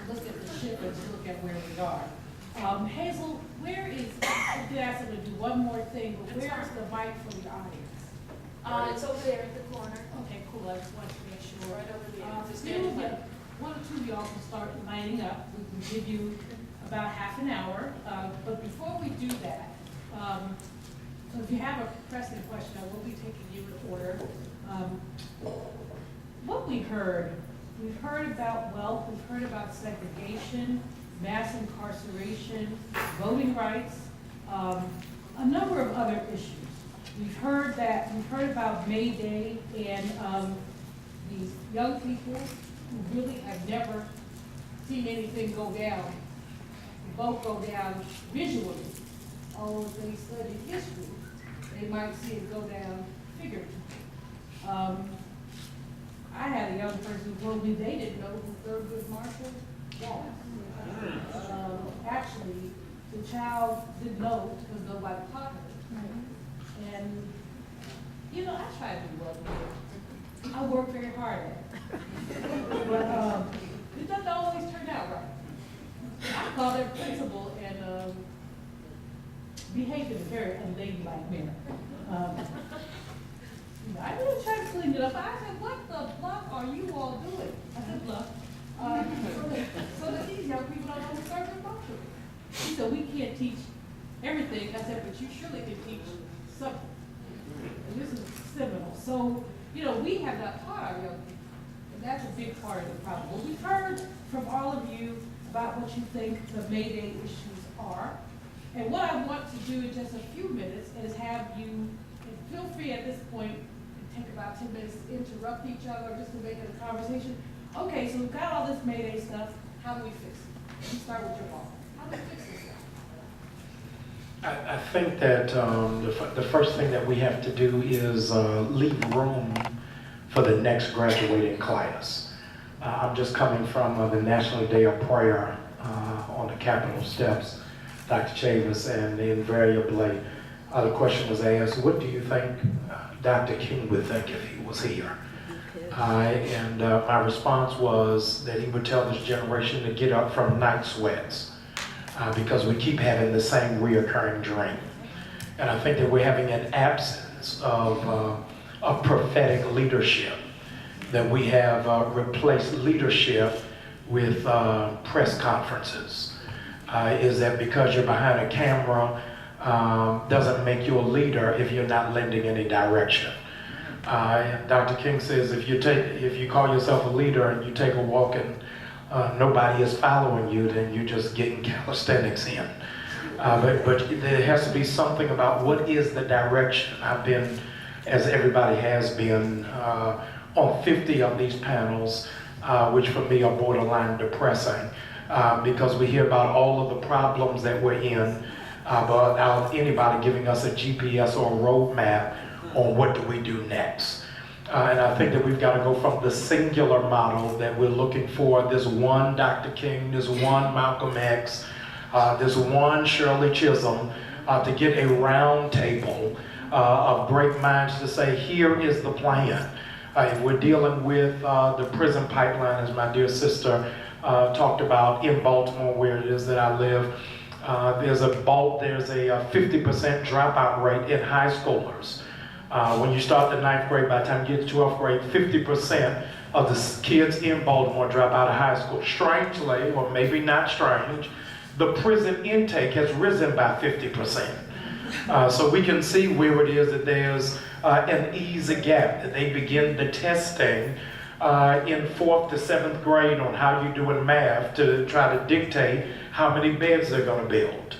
Look at the ship and look at where we are. Hazel, where is, I did ask her to do one more thing, but where is the mic for the audience? It's over there at the corner. Okay, cool, I just wanted to make sure. Right over there. Just You stand know, one or two of y'all can start lining up. We can give you about half an hour. But before we do that, so if you have a pressing question, I will be taking you in order. What we've heard about wealth, we've heard about segregation, mass incarceration, voting rights, a number of other issues. We've heard about May Day and these young people who really have never seen anything go down, vote go down visually. Although if they study history, they might see it go down figuratively. I had a young person who told me they didn't know who Thurgood Marshall was. Actually, the child didn't know because nobody taught her. And, you know, I try to do well. I work very hard at it. But it doesn't always turn out right. I called their principal and behaved in a very unladylike manner. I really tried to clean it up. I said, what the bluff are you all doing? I said, bluff. So that these young people don't know who Thurgood Marshall is. He said, we can't teach everything. I said, but you surely can teach something. And this is seminal. So, you know, we have not taught our young people. And that's a big part of the problem. Well, we've heard from all of you about what you think the May Day issues are. And what I want to do in just a few minutes is have you, and feel free at this point, take about 10 minutes to interrupt each other just to make it a conversation. Okay, so we've got all this May Day stuff. How do we fix it? Let me start with your mom. How do we fix this stuff? I think that the first thing that we have to do is leave room for the next graduating class. I'm just coming from the National Day of Prayer on the Capitol steps, Dr. Chavis, and invariably the question was asked, what do you think Dr. King would think if he was here? And my response was that he would tell this generation to get up from night sweats because we keep having the same reoccurring dream. And I think that we're having an absence of prophetic leadership, that we have replaced leadership with press conferences. Is that because you're behind a camera doesn't make you a leader if you're not lending any direction. Dr. King says if you call yourself a leader and you take a walk and nobody is following you, then you're just getting calisthenics in. But there has to be something about what is the direction. I've been, as everybody has been, on 50 of these panels, which for me are borderline depressing, because we hear about all of the problems that we're in, but without anybody giving us a GPS or a roadmap on what do we do next. And I think that we've got to go from the singular model that we're looking for, this one Dr. King, this one Malcolm X, this one Shirley Chisholm, to get a round table of great minds to say, here is the plan. If we're dealing with the prison pipeline, as my dear sister talked about in Baltimore, where it is that I live, there's a 50% dropout rate in high schoolers. When you start the 9th grade, by the time you get to 12th grade, 50% of the kids in Baltimore drop out of high school. Strangely, or maybe not strange, the prison intake has risen by 50%. So we can see where it is that there's an easy gap, that they begin the testing in 4th to 7th grade on how you're doing math to try to dictate how many beds they're going to build.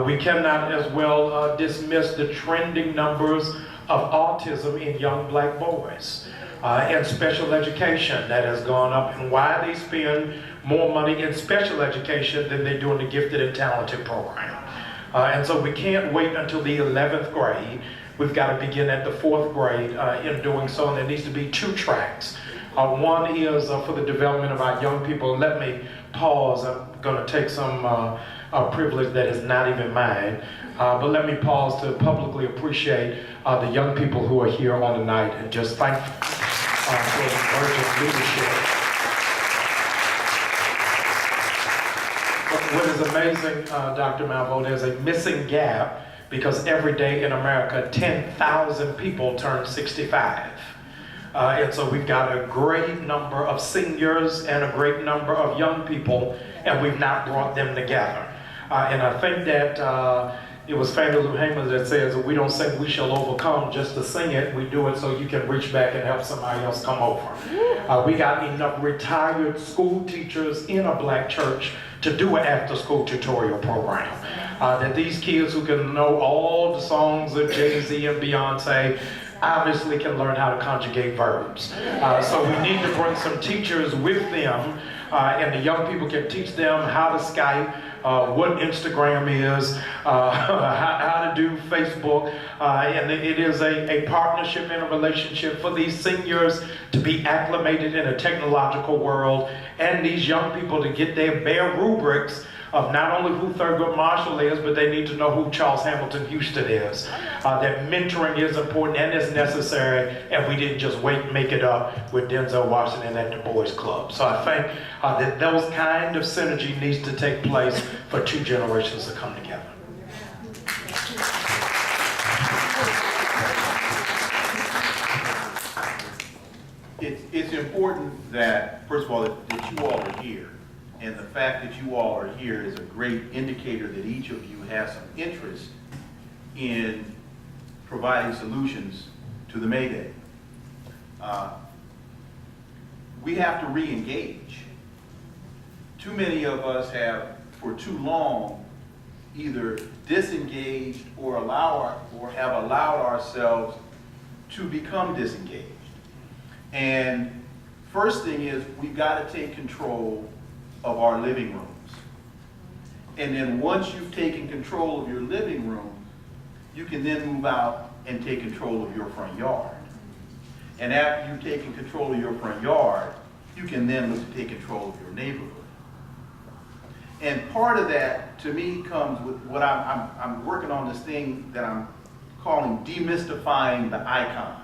We cannot as well dismiss the trending numbers of autism in young black boys and special education that has gone up, and why they spend more money in special education than they do in the gifted and talented program. And so we can't wait until the 11th grade. We've got to begin at the 4th grade in doing so, and there needs to be 2 tracks. One is for the development of our young people. Let me pause. I'm going to take some privilege that is not even mine. But let me pause to publicly appreciate the young people who are here on the night and just thank for the urgent leadership. What is amazing, Dr. Malvo, there's a missing gap because every day in America, 10,000 people turn 65. And so we've got a great number of seniors and a great number of young people, and we've not brought them together. And I think that it was Fannie Lou Hamer that says, we don't sing We Shall Overcome just to sing it. We do it so you can reach back and help somebody else come over. We got enough retired school teachers in a black church to do an after-school tutorial program. That these kids who can know all the songs of Jay-Z and Beyonce obviously can learn how to conjugate verbs. So we need to bring some teachers with them, and the young people can teach them how to Skype, what Instagram is, how to do Facebook, and it is a partnership and a relationship for these seniors to be acclimated in a technological world, and these young people to get their bare rubrics of not only who Thurgood Marshall is, but they need to know who Charles Hamilton Houston is. That mentoring is important and is necessary, and we didn't just make it up with Denzel Washington at the Boys Club. So I think that those kind of synergy needs to take place for 2 generations to come together. It's important that, first of all, that you all are here. And the fact that you all are here is a great indicator that each of you has some interest in providing solutions to the Mayday. We have to re-engage. Too many of us have, for too long, either disengaged or have allowed ourselves to become disengaged. And first thing is, we've got to take control of our living rooms. And then once you've taken control of your living room, you can then move out and take control of your front yard. And after you've taken control of your front yard, you can then look to take control of your neighborhood. And part of that, to me, comes with what I'm working on this thing that I'm calling demystifying the icons.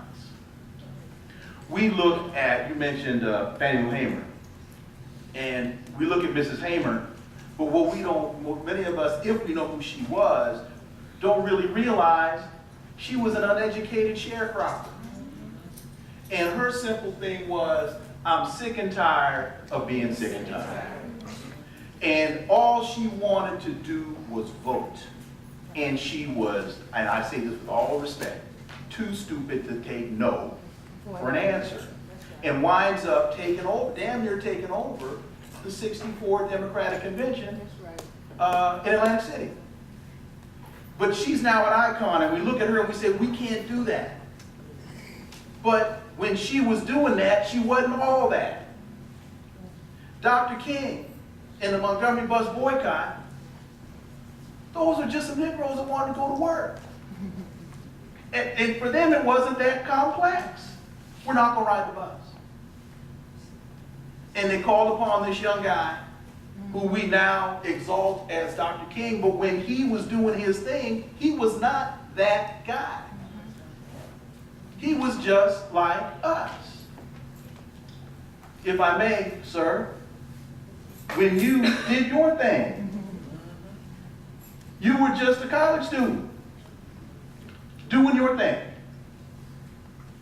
We look at, you mentioned Fannie Lou Hamer, and we look at Mrs. Hamer, but what many of us, if we know who she was, don't really realize she was an uneducated sharecropper. And her simple thing was, I'm sick and tired of being sick and tired. And all she wanted to do was vote. And she was, and I say this with all respect, too stupid to take no for an answer. And winds up damn near taking over the 64 Democratic Convention in Atlantic City. But she's now an icon, and we look at her and we say, we can't do that. But when she was doing that, she wasn't all that. Dr. King and the Montgomery bus boycott, those are just some Negroes that wanted to go to work. And for them, it wasn't that complex. We're not going to ride the bus. And they called upon this young guy who we now exalt as Dr. King, but when he was doing his thing, he was not that guy. He was just like us. If I may, sir, when you did your thing, you were just a college student doing your thing.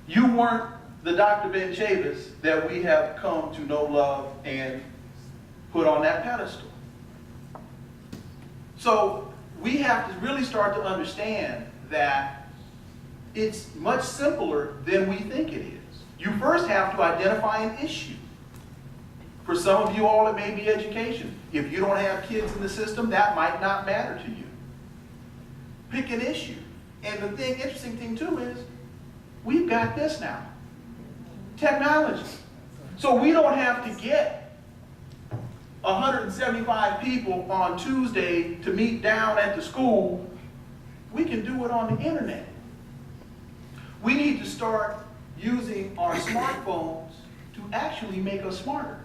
You weren't the Dr. Ben Chavis that we have come to know, love, and put on that pedestal. So we have to really start to understand that it's much simpler than we think it is. You first have to identify an issue. For some of you all, it may be education. If you don't have kids in the system, that might not matter to you. Pick an issue. And the interesting thing too is, we've got this now. Technology. So we don't have to get 175 people on Tuesday to meet down at the school. We can do it on the internet. We need to start using our smartphones to actually make us smarter.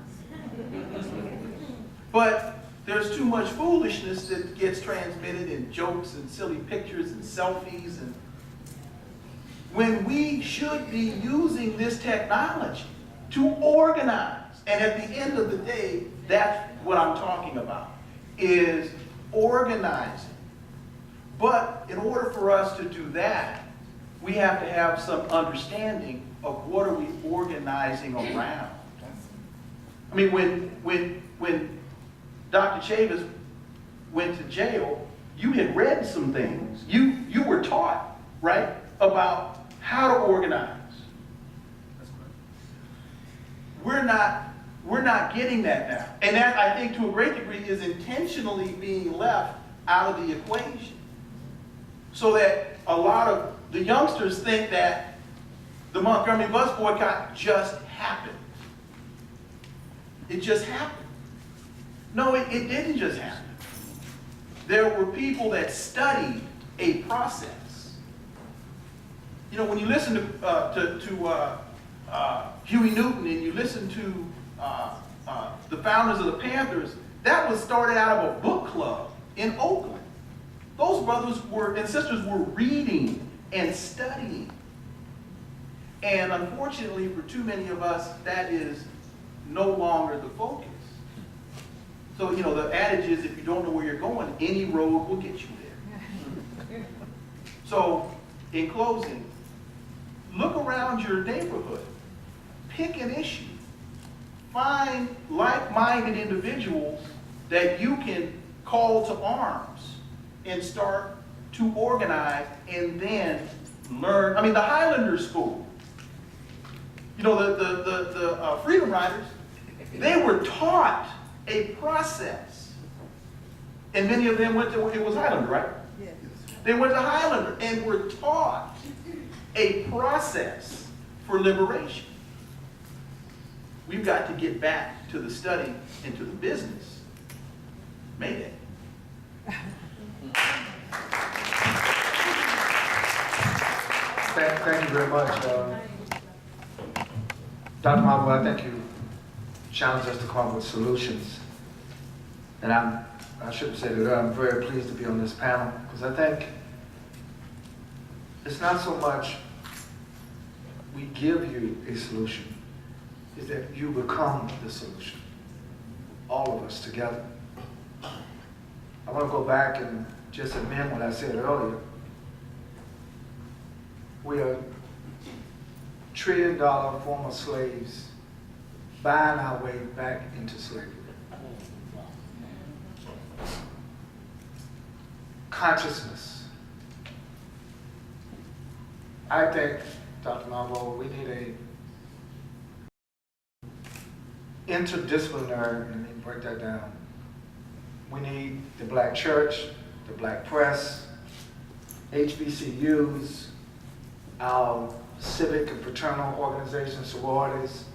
But there's too much foolishness that gets transmitted in jokes and silly pictures and selfies, and when we should be using this technology to organize. And at the end of the day, that's what I'm talking about, is organizing. But in order for us to do that, we have to have some understanding of what are we organizing around. I mean, when Dr. Chavis went to jail, you had read some things. You were taught, right, about how to organize. We're not getting that now. And that, I think, to a great degree, is intentionally being left out of the equation. So that a lot of the youngsters think that the Montgomery bus boycott just happened. It just happened. No, it didn't just happen. There were people that studied a process. You know, when you listen to Huey Newton and you listen to the founders of the Panthers, that was started out of a book club in Oakland. Those brothers and sisters were reading and studying. And unfortunately, for too many of us, that is no longer the focus. So, you know, the adage is, if you don't know where you're going, any road will get you there. So, in closing, look around your neighborhood. Pick an issue. Find like-minded individuals that you can call to arms and start to organize and then learn. I mean, the Highlander School, you know, the Freedom Riders, they were taught a process. And many of them went to, it was Highlander, right? Yes. They went to Highlander and were taught a process for liberation. We've got to get back to the study and to the business. Mayday. Thank you very much. Dr. Marvel, I think you challenged us to come up with solutions. And I shouldn't say that I'm very pleased to be on this panel, because I think it's not so much we give you a solution, is that you become the solution. All of us together. I want to go back and just amend what I said earlier. We are trillion-dollar former slaves buying our way back into slavery. Consciousness. I think, Dr. Marvel, we need a interdisciplinary, and let me break that down. We need the black church, the black press, HBCUs, our civic and fraternal organizations, sororities.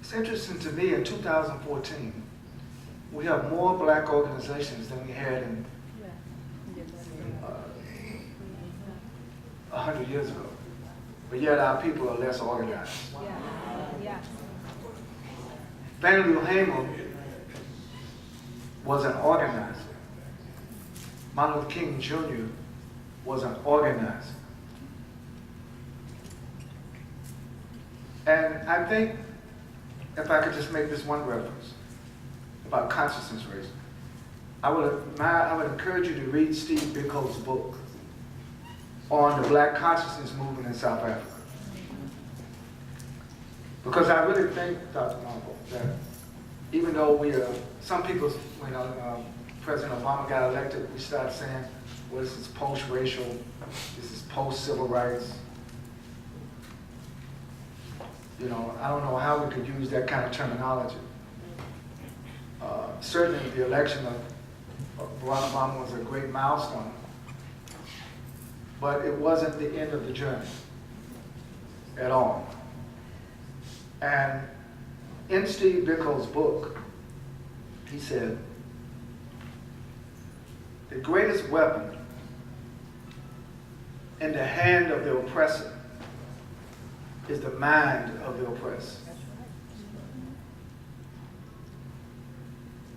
It's interesting to me, in 2014, we have more black organizations than we had in 100 years ago. But yet our people are less organized. Fannie Lou Hamer was an organizer. Martin Luther King Jr. was an organizer. And I think, if I could just make this one reference about consciousness raising, I would encourage you to read Steve Biko's book on the black consciousness movement in South Africa. Because I really think, Dr. Marvel, that even though we are, some people, when President Obama got elected, we started saying, well, this is post-racial, this is post-civil rights. You know, I don't know how we could use that kind of terminology. Certainly the election of Barack Obama was a great milestone, but it wasn't the end of the journey at all. And in Steve Biko's book, he said, the greatest weapon in the hand of the oppressor is the mind of the oppressed.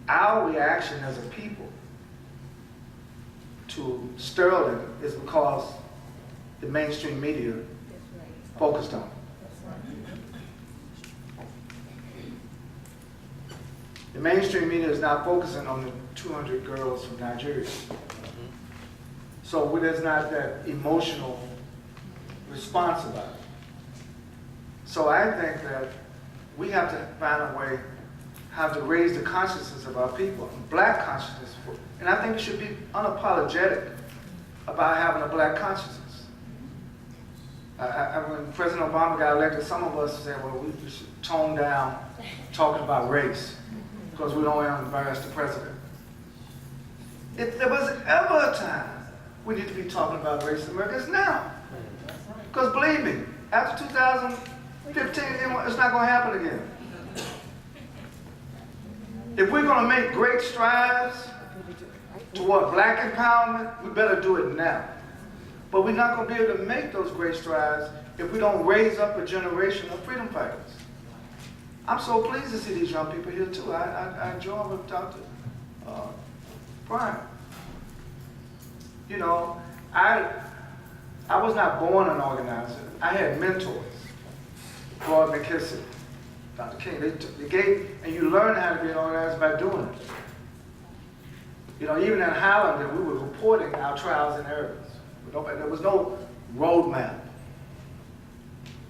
Our reaction as a people to Sterling is because the mainstream media focused on it. The mainstream media is not focusing on the 200 girls from Nigeria. So there's not that emotional response about it. So I think that we have to find a way how to raise the consciousness of our people, black consciousness. And I think we should be unapologetic about having a black consciousness. When President Obama got elected, some of us said, well, we should tone down talking about race because we don't want to embarrass the president. If there was ever a time we need to be talking about race in America, it's now. Because believe me, after 2015, it's not going to happen again. If we're going to make great strides toward black empowerment, we better do it now. But we're not going to be able to make those great strides if we don't raise up a generation of freedom fighters. I'm so pleased to see these young people here too. I enjoy with Dr. Brian. You know, I was not born an organizer. I had mentors. Floyd McKissick, Dr. King, they gave, and you learn how to be an organizer by doing it. You know, even in Highland, we were reporting our trials and errors. There was no roadmap.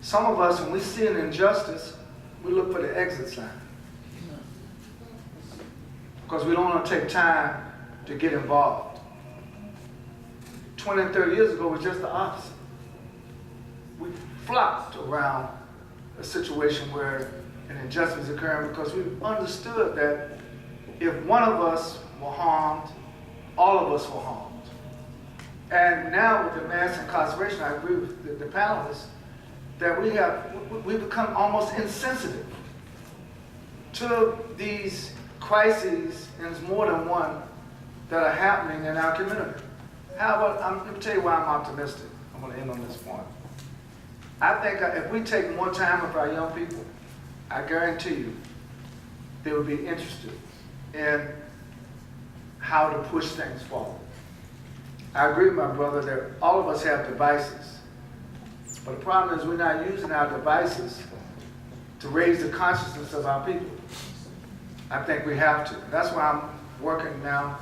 Some of us, when we see an injustice, we look for the exit sign. Because we don't want to take time to get involved. 20 and 30 years ago was just the opposite. We flocked around a situation where an injustice was occurring because we understood that if one of us were harmed, all of us were harmed. And now with the mass incarceration, I agree with the panelists, that we become almost insensitive to these crises, and there's more than one, that are happening in our community. Let me tell you why I'm optimistic. I'm going to end on this point. I think if we take more time with our young people, I guarantee you, they will be interested in how to push things forward. I agree with my brother that all of us have devices, but the problem is we're not using our devices to raise the consciousness of our people. I think we have to. That's why I'm working now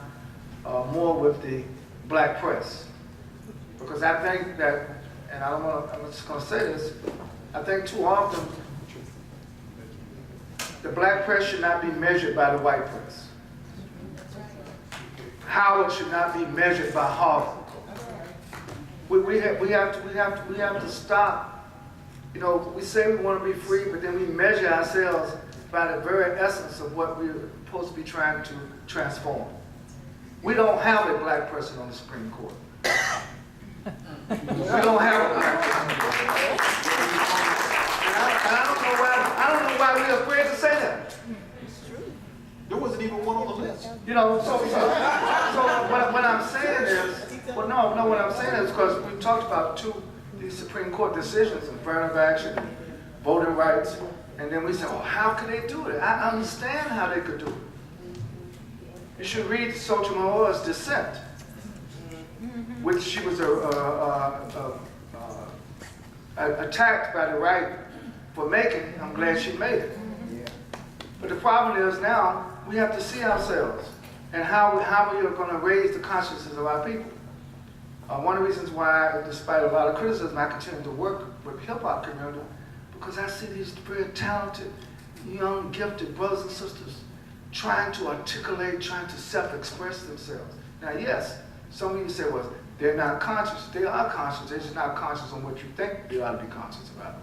more with the black press, because I think that, and I'm just going to say this, I think too often the black press should not be measured by the white press. Howard should not be measured by Harvard. We have to stop. You know, we say we want to be free, but then we measure ourselves by the very essence of what we're supposed to be trying to transform. We don't have a black person on the Supreme Court. We don't have a black person. And I don't know why we're afraid to say that. There wasn't even one on the list. You know, so what I'm saying is, what I'm saying is because we talked about these Supreme Court decisions, affirmative action, voting rights, and then we said, well, how could they do it? I understand how they could do it. You should read Sotomayor's dissent, which she was attacked by the right for making. I'm glad she made it. But the problem is now we have to see ourselves and how we are going to raise the consciousness of our people. One of the reasons why, despite a lot of criticism, I continue to work with the hip-hop community, because I see these very talented, young, gifted brothers and sisters trying to articulate, trying to self-express themselves. Now, yes, some of you say, well, they're not conscious. They are conscious. They're just not conscious on what you think they ought to be conscious about.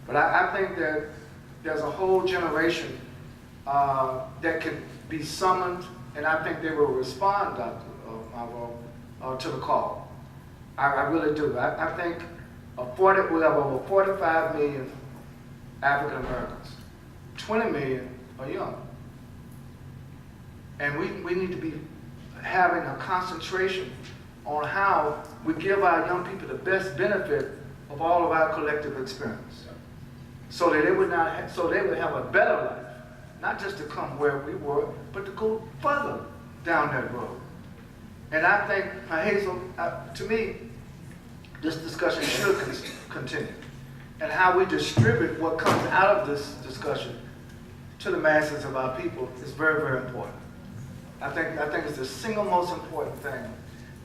But I think that there's a whole generation that can be summoned, and I think they will respond, Dr. Malveaux, to the call. I really do. I think we have over 45 million African Americans. 20 million are young. And we need to be having a concentration on how we give our young people the best benefit of all of our collective experience. So that they would have a better life, not just to come where we were, but to go further down that road. And I think, Hazel, to me, this discussion should continue. And how we distribute what comes out of this discussion to the masses of our people is very, very important. I think it's the single most important thing,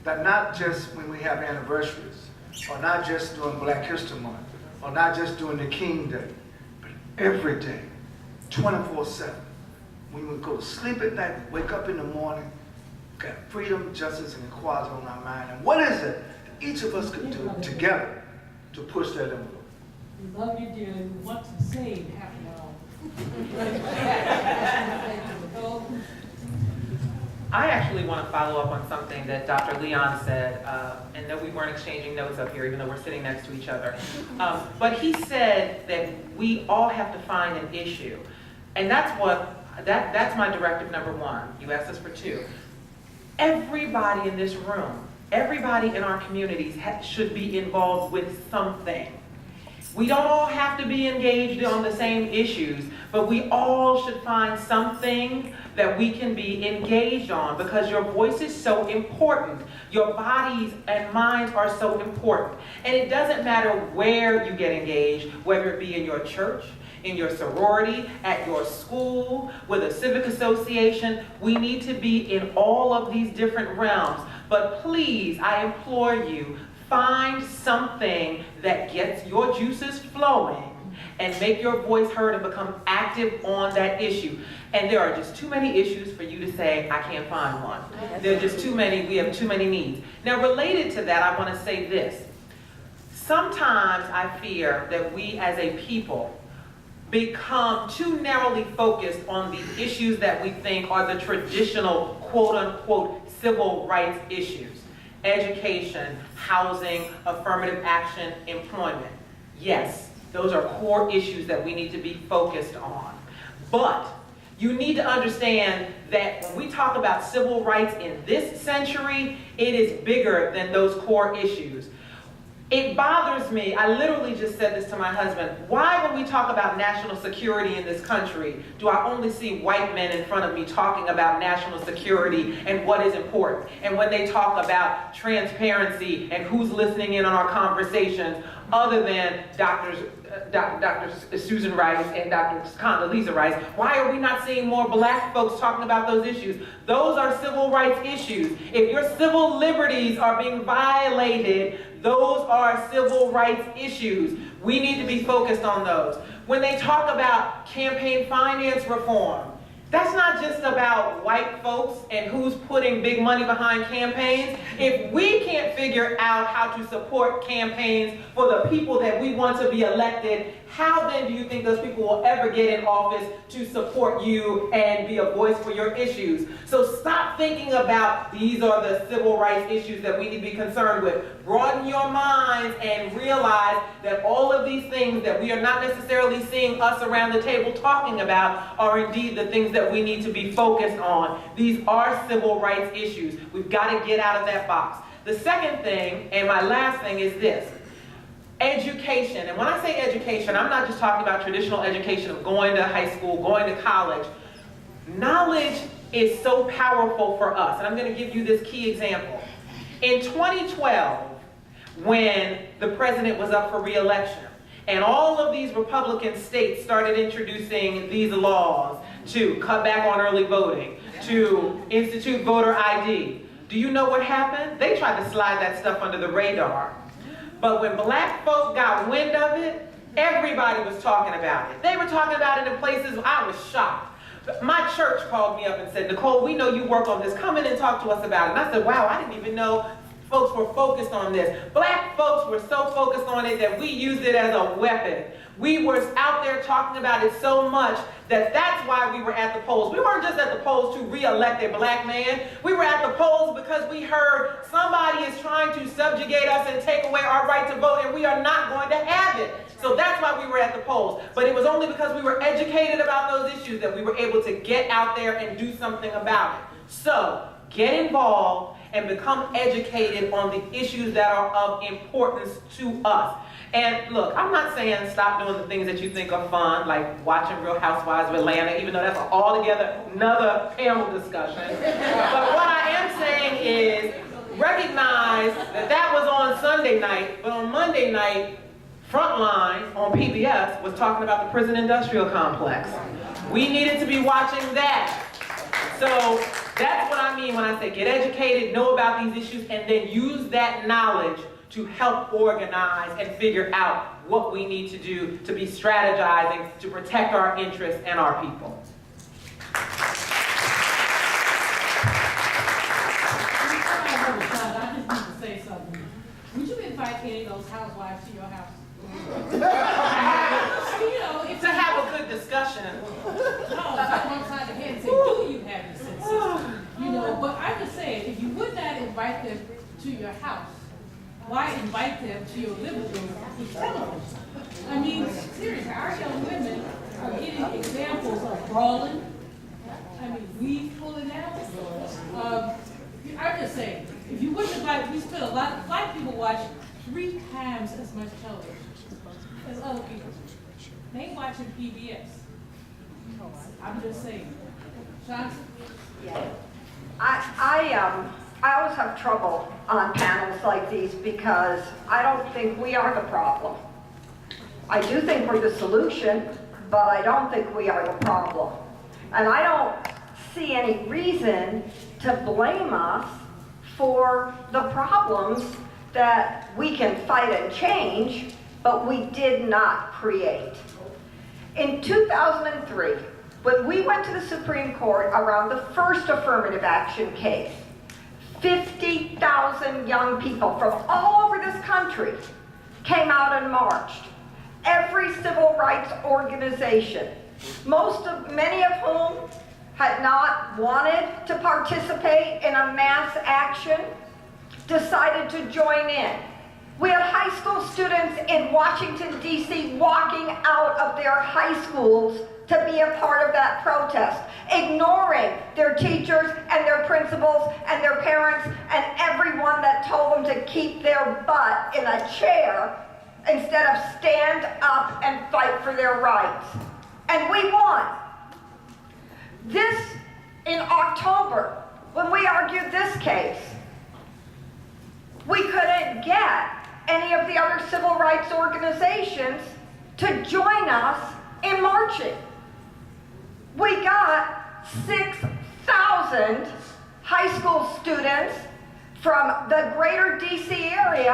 that not just when we have anniversaries, or not just during Black History Month, or not just during the King Day, but every day, 24/7. When we go to sleep at night, we wake up in the morning, got freedom, justice, and equality on our mind. And what is it that each of us could do together to push that envelope? We love you dearly. We want to save half an hour. I actually want to follow up on something that Dr. Leon said, and that we weren't exchanging notes up here, even though we're sitting next to each other. But he said that we all have to find an issue. And that's my directive number one. You asked us for two. Everybody in this room, everybody in our communities should be involved with something. We don't all have to be engaged on the same issues, but we all should find something that we can be engaged on, because your voice is so important. Your bodies and minds are so important. And it doesn't matter where you get engaged, whether it be in your church, in your sorority, at your school, with a civic association. We need to be in all of these different realms. But please, I implore you, find something that gets your juices flowing and make your voice heard and become active on that issue. And there are just too many issues for you to say, I can't find one. There are just too many, we have too many needs. Now, related to that, I want to say this. Sometimes I fear that we as a people become too narrowly focused on the issues that we think are the traditional, quote unquote, civil rights issues. Education, housing, affirmative action, employment. Yes, those are core issues that we need to be focused on. But you need to understand that when we talk about civil rights in this century, it is bigger than those core issues. It bothers me, I literally just said this to my husband, why when we talk about national security in this country, do I only see white men in front of me talking about national security and what is important? And when they talk about transparency and who's listening in on our conversations, other than Dr. Susan Rice and Dr. Condoleezza Rice, why are we not seeing more Black folks talking about those issues? Those are civil rights issues. If your civil liberties are being violated, those are civil rights issues. We need to be focused on those. When they talk about campaign finance reform, that's not just about white folks and who's putting big money behind campaigns. If we can't figure out how to support campaigns for the people that we want to be elected, how then do you think those people will ever get in office to support you and be a voice for your issues? So stop thinking about these are the civil rights issues that we need to be concerned with. Broaden your minds and realize that all of these things that we are not necessarily seeing us around the table talking about are indeed the things that we need to be focused on. These are civil rights issues. We've got to get out of that box. The second thing, and my last thing, is this. Education. And when I say education, I'm not just talking about traditional education of going to high school, going to college. Knowledge is so powerful for us. And I'm going to give you this key example. In 2012, when the president was up for re-election, and all of these Republican states started introducing these laws to cut back on early voting, to institute voter ID, do you know what happened? They tried to slide that stuff under the radar. But when Black folk got wind of it, everybody was talking about it. They were talking about it in places I was shocked. My church called me up and said, Nicole, we know you work on this. Come in and talk to us about it. And I said, wow, I didn't even know folks were focused on this. Black folks were so focused on it that we used it as a weapon. We were out there talking about it so much that's why we were at the polls. We weren't just at the polls to re-elect a black man. We were at the polls because we heard somebody is trying to subjugate us and take away our right to vote, and we are not going to have it. So that's why we were at the polls. But it was only because we were educated about those issues that we were able to get out there and do something about it. So get involved and become educated on the issues that are of importance to us. And look, I'm not saying stop doing the things that you think are fun, like watching Real Housewives of Atlanta, even though that's altogether another panel discussion. But what I am saying is recognize that was on Sunday night, but on Monday night, Frontline on PBS was talking about the prison industrial complex. We needed to be watching that. So that's what I mean when I say get educated, know about these issues, and then use that knowledge to help organize and figure out what we need to do to be strategizing to protect our interests and our people. I just need to say something. Would you invite any of those housewives to your house? You know, if To have a good discussion. no, not one side of the head and say, do you have any sense? You know, but I'm just saying, if you would not invite them to your house, why invite them to your living room with television? I mean, seriously, our young women are getting examples of brawling. I mean, weed pulling out. I'm just saying, if you wouldn't invite, we spend a lot of black people watch 3 times as much television as other people. They ain't watching PBS. I'm just saying. Johnson? Yeah. I always have trouble on panels like these because I don't think we are the problem. I do think we're the solution, but I don't think we are the problem. And I don't see any reason to blame us for the problems that we can fight and change, but we did not create. In 2003, when we went to the Supreme Court around the first affirmative action case, 50,000 young people from all over this country came out and marched. Every civil rights organization, many of whom had not wanted to participate in a mass action, decided to join in. We had high school students in Washington, D.C. walking out of their high schools to be a part of that protest, ignoring their teachers and their principals and their parents and everyone that told them to keep their butt in a chair instead of stand up and fight for their rights. And we won. This, in October, when we argued this case, we couldn't get any of the other civil rights organizations to join us in marching. We got 6,000 high school students from the greater DC area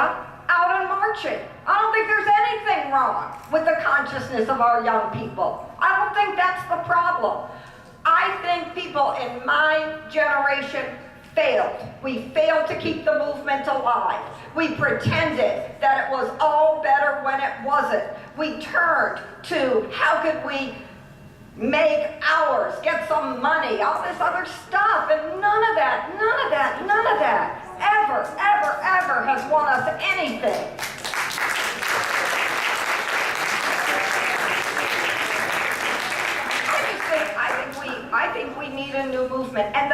out and marching. I don't think there's anything wrong with the consciousness of our young people. I don't think that's the problem. I think people in my generation failed. We failed to keep the movement alive. We pretended that it was all better when it wasn't. We turned to how could we make ours, get some money, all this other stuff, and none of that ever has won us anything. I think we need a new movement. And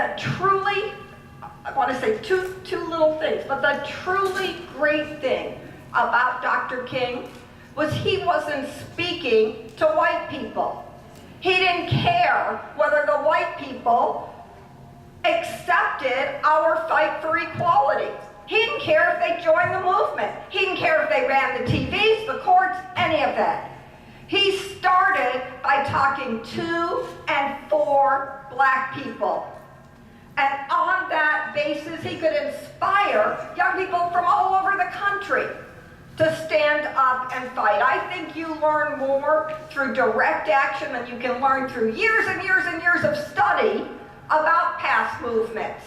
I want to say two little things, but the truly great thing about Dr. King was he wasn't speaking to white people. He didn't care whether the white people accepted our fight for equality. He didn't care if they joined the movement. He didn't care if they ran the TVs, the courts, any of that. He started by talking to and for black people. And on that basis, he could inspire young people from all over the country to stand up and fight. I think you learn more through direct action than you can learn through years and years and years of study about past movements.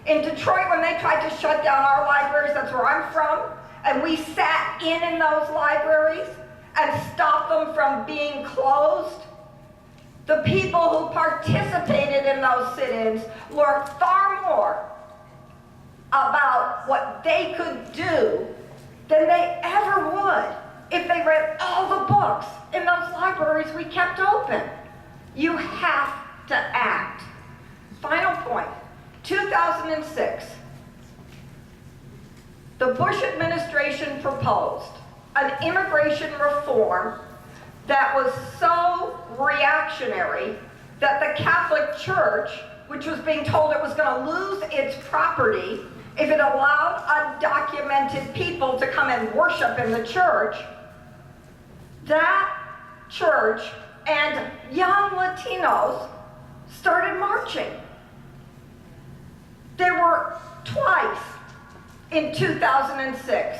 In Detroit, when they tried to shut down our libraries, that's where I'm from, and we sat in those libraries, and stop them from being closed? The people who participated in those sit-ins learned far more about what they could do than they ever would if they read all the books in those libraries we kept open. You have to act. Final point, 2006, the Bush administration proposed an immigration reform that was so reactionary that the Catholic Church, which was being told it was going to lose its property if it allowed undocumented people to come and worship in the church, that church and young Latinos started marching. There were twice in 2006,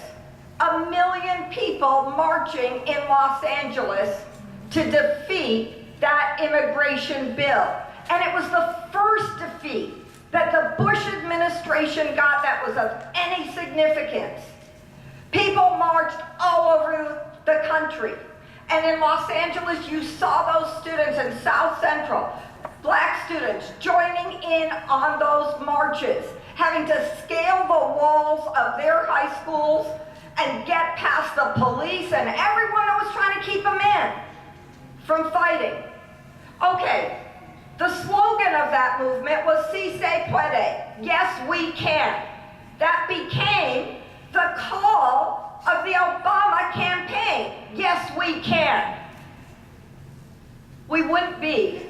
1 million people marching in Los Angeles to defeat that immigration bill. And it was the first defeat that the Bush administration got that was of any significance. People marched all over the country. And in Los Angeles, you saw those students in South Central, black students joining in on those marches, having to scale the walls of their high schools and get past the police and everyone that was trying to keep them in from fighting. Okay, the slogan of that movement was "Si se puede," yes we can. That became the call of the Obama campaign, yes we can. We wouldn't be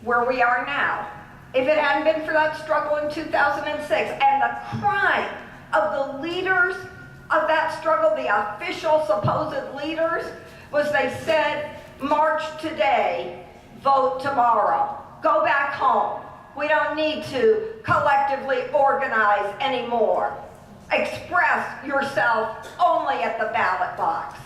where we are now if it hadn't been for that struggle in 2006 and the crime of the leaders of that struggle, the official supposed leaders, was they said, march today, vote tomorrow. Go back home. We don't need to collectively organize anymore. Express yourself only at the ballot box.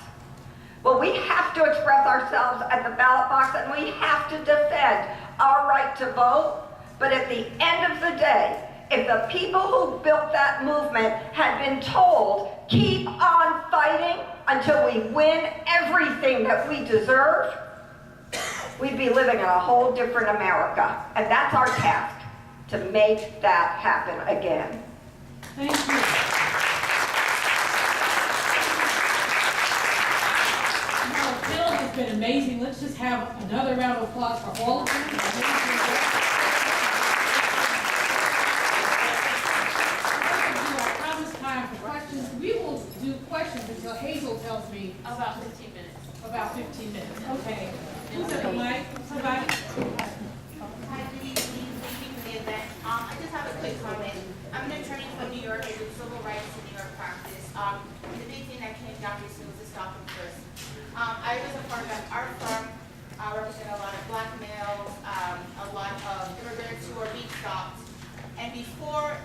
Well, we have to express ourselves at the ballot box and we have to defend our right to vote. But at the end of the day, if the people who built that movement had been told, keep on fighting until we win everything that we deserve, we'd be living in a whole different America. And that's our task, to make that happen again. Thank you. Bill has been amazing. Let's just have another round of applause for all of them. We will do questions until Hazel tells me About 15 minutes. about 15 minutes. Okay. Who's at the mic? Somebody? Hi, good evening. Thank you for the event. I just have a quick comment. I'm an attorney from New York. I do civil rights in New York practice. The big thing that came down recently was the stop and frisk. I was a part of our firm. I represent a lot of black males, a lot of immigrants who are being stopped. And before,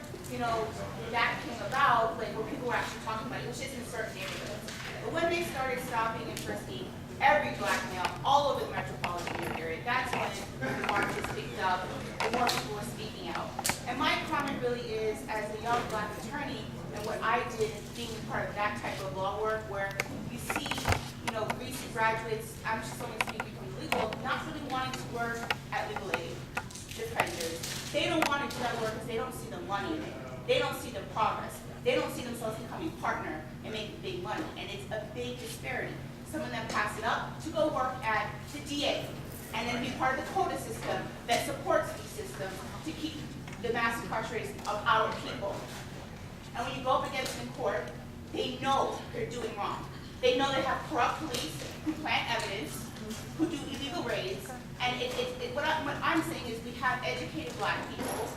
that came about, like where people were actually talking about it, which is in certain neighborhoods. But when they started stopping and frisking every black male all over the metropolitan area, that's when the marches picked up and more people were speaking out. And my comment really is, as a young black attorney, and what I did being part of that type of law work, where you see, recent graduates, I'm just only speaking from legal, not really wanting to work at legal aid defenders. They don't want to do that work because they don't see the money in it. They don't see the progress. They don't see themselves becoming partner and making big money. And it's a big disparity. Some of them pass it up to go work at the DA and then be part of the quota system that supports these systems to keep the mass incarceration of our people. And when you go up against them in court, they know they're doing wrong. They know they have corrupt police who plant evidence, who do illegal raids, and what I'm saying is we have educated black people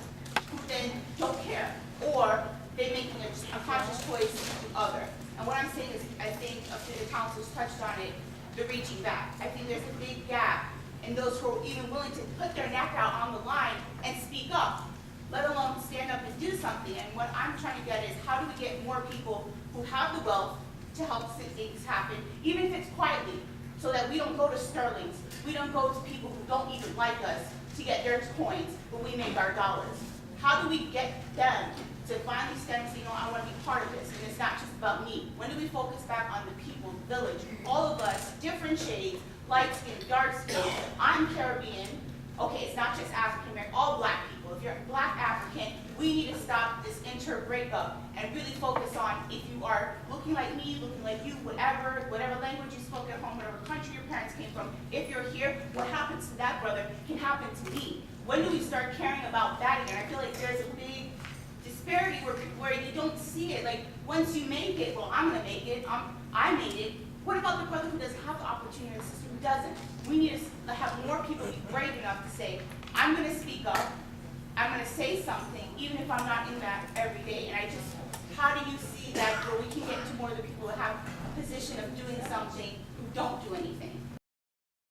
who then don't care, or they're making a conscious choice to do other. And what I'm saying is, I think the council's touched on it, the reaching back. I think there's a big gap in those who are even willing to put their neck out on the line and speak up, let alone stand up and do something. And what I'm trying to get is, how do we get more people who have the wealth to help things happen, even if it's quietly, so that we don't go to Sterling's, we don't go to people who don't even like us to get their coins, but we make our dollars. How do we get them to finally stand and say, you know, I want to be part of this, and it's not just about me? When do we focus back on the people, the village, all of us, different shades, light skin, dark skin? I'm Caribbean. Okay, it's not just African American, all black people. If you're Black African, we need to stop this inter-breakup and really focus on if you are looking like me, looking like you, whatever language you spoke at home, whatever country your parents came from, if you're here, what happens to that brother can happen to me. When do we start caring about that again? I feel like there's a big disparity where you don't see it. Like, once you make it, well, I'm gonna make it, I made it. What about the brother who doesn't have the opportunity, the sister who doesn't? We need to have more people be brave enough to say, I'm gonna speak up, I'm gonna say something, even if I'm not in that every day. And how do you see that where we can get to more of the people who have a position of doing something who don't do anything?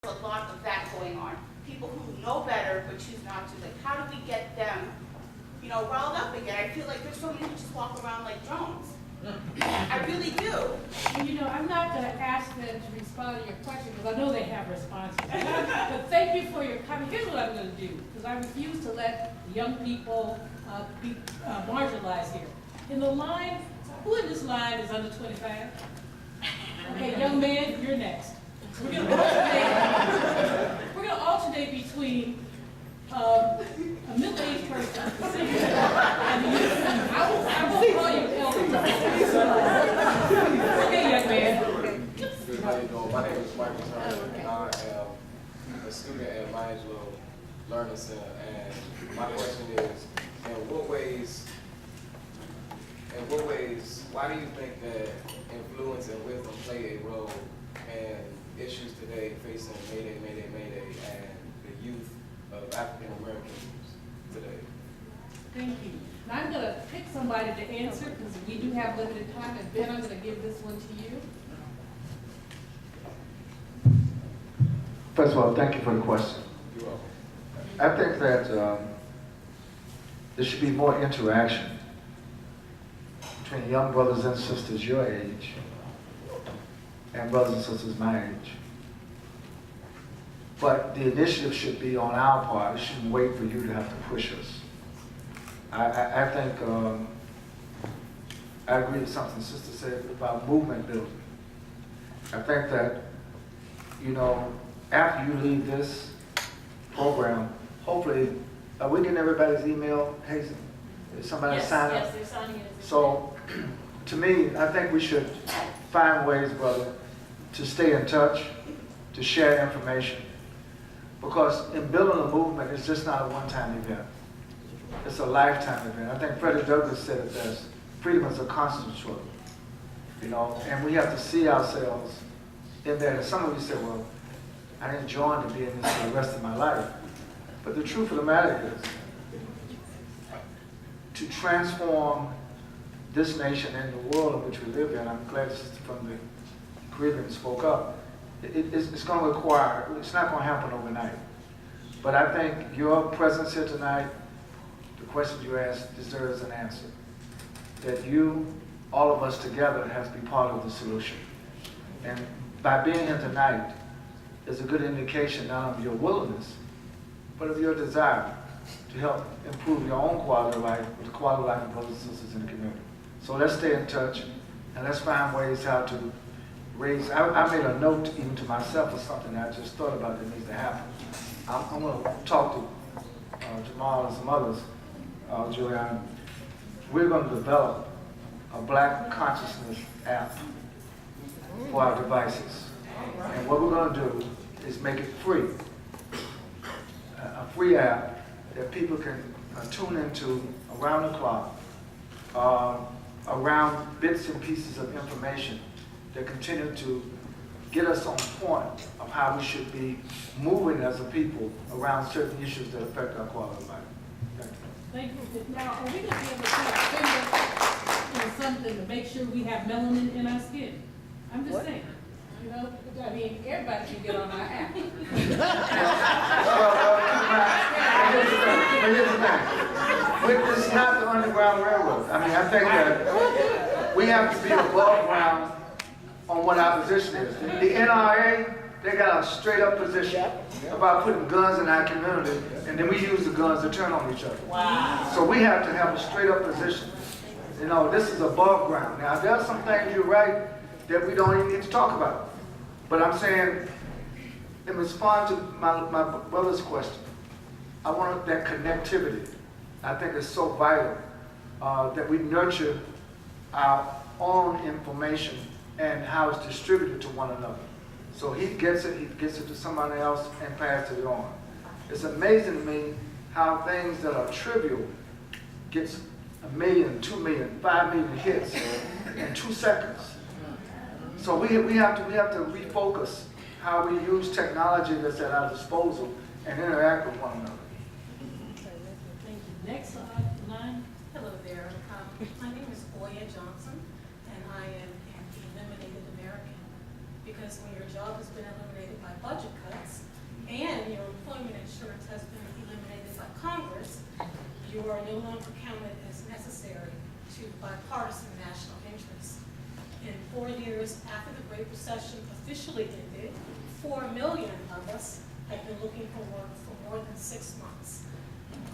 There's a lot of that going on. People who know better but choose not to. Like, how do we get them, you know, riled up again? I feel like there's so many who just walk around like drones. I really do. And you know, I'm not going to ask them to respond to your question because I know they have responses. But thank you for your comment. Here's what I'm going to do, because I refuse to let young people be marginalized here. In the line, who in this line is under 25? Okay, young man, you're next. We're going to alternate between a middle-aged person and a youth. I will call you elder. Okay, young man. How you doing? My name is Michael Turner, and I am a student at Mangelo Learning Center. And my question is, in what ways, why do you think that influence and wisdom play a role in issues today facing Mayday, Mayday, Mayday, and the youth of African Americans today? Thank you. Now I'm going to pick somebody to answer because we do have limited time. And Ben, I'm going to give this one to you. First of all, thank you for the question. You're welcome. I think that there should be more interaction between young brothers and sisters your age and brothers and sisters my age. But the initiative should be on our part. It shouldn't wait for you to have to push us. I think I agree with something the sister said about movement building. I think that, you know, after you leave this program, hopefully, are we getting everybody's email, Hazen? Is somebody sign up? Yes, they're signing it. So, to me, I think we should find ways, brother, to stay in touch, to share information. Because in building a movement, it's just not a one-time event. It's a lifetime event. I think Frederick Douglass said it best. Freedom is a constant struggle. You know, and we have to see ourselves in there. And some of you say, well, I didn't join to be in this for the rest of my life. But the truth of the matter is, to transform this nation and the world in which we live in, I'm glad the sister from the Caribbean spoke up, it's going to require, it's not going to happen overnight. But I think your presence here tonight, the question you asked deserves an answer. That you, all of us together, has to be part of the solution. And by being here tonight is a good indication not of your willingness, but of your desire to help improve your own quality of life with the quality of life of brothers and sisters in the community. So let's stay in touch and let's find ways how to raise. I made a note even to myself of something that I just thought about that needs to happen. I'm going to talk to Jamal and some others, Juliana. We're going to develop a Black Consciousness app for our devices. And what we're going to do is make it free. A free app that people can tune into around the clock, around bits and pieces of information that continue to get us on point of how we should be moving as a people around certain issues that affect our quality of life. Thank you. Thank you. Now, are we going to be able to spend something to make sure we have melanin in our skin? I'm just saying. You know, I mean, everybody can get on our app. It's not the Underground Railroad. I mean, I think that we have to be above ground on what our position is. The NRA They got a straight up position about putting guns in our community, and then we use the guns to turn on each other. Wow. So we have to have a straight up position. You know, this is above ground. Now, there are some things you're right that we don't even need to talk about. But I'm saying, in response to my brother's question, I want that connectivity. I think it's so vital that we nurture our own information and how it's distributed to one another. So he gets it to somebody else and passes it on. It's amazing to me how things that are trivial gets 1 million, 2 million, 5 million hits in 2 seconds. So we have to refocus how we use technology that's at our disposal and interact with one another. Thank you. Next line. Hello there. My name is Oya Johnson, and I am an eliminated American. Because when your job has been eliminated by budget cuts and your employment insurance has been eliminated by Congress, you are no longer counted as necessary to bipartisan national interests. In 4 years after the Great Recession officially ended, 4 million of us have been looking for work for more than 6 months.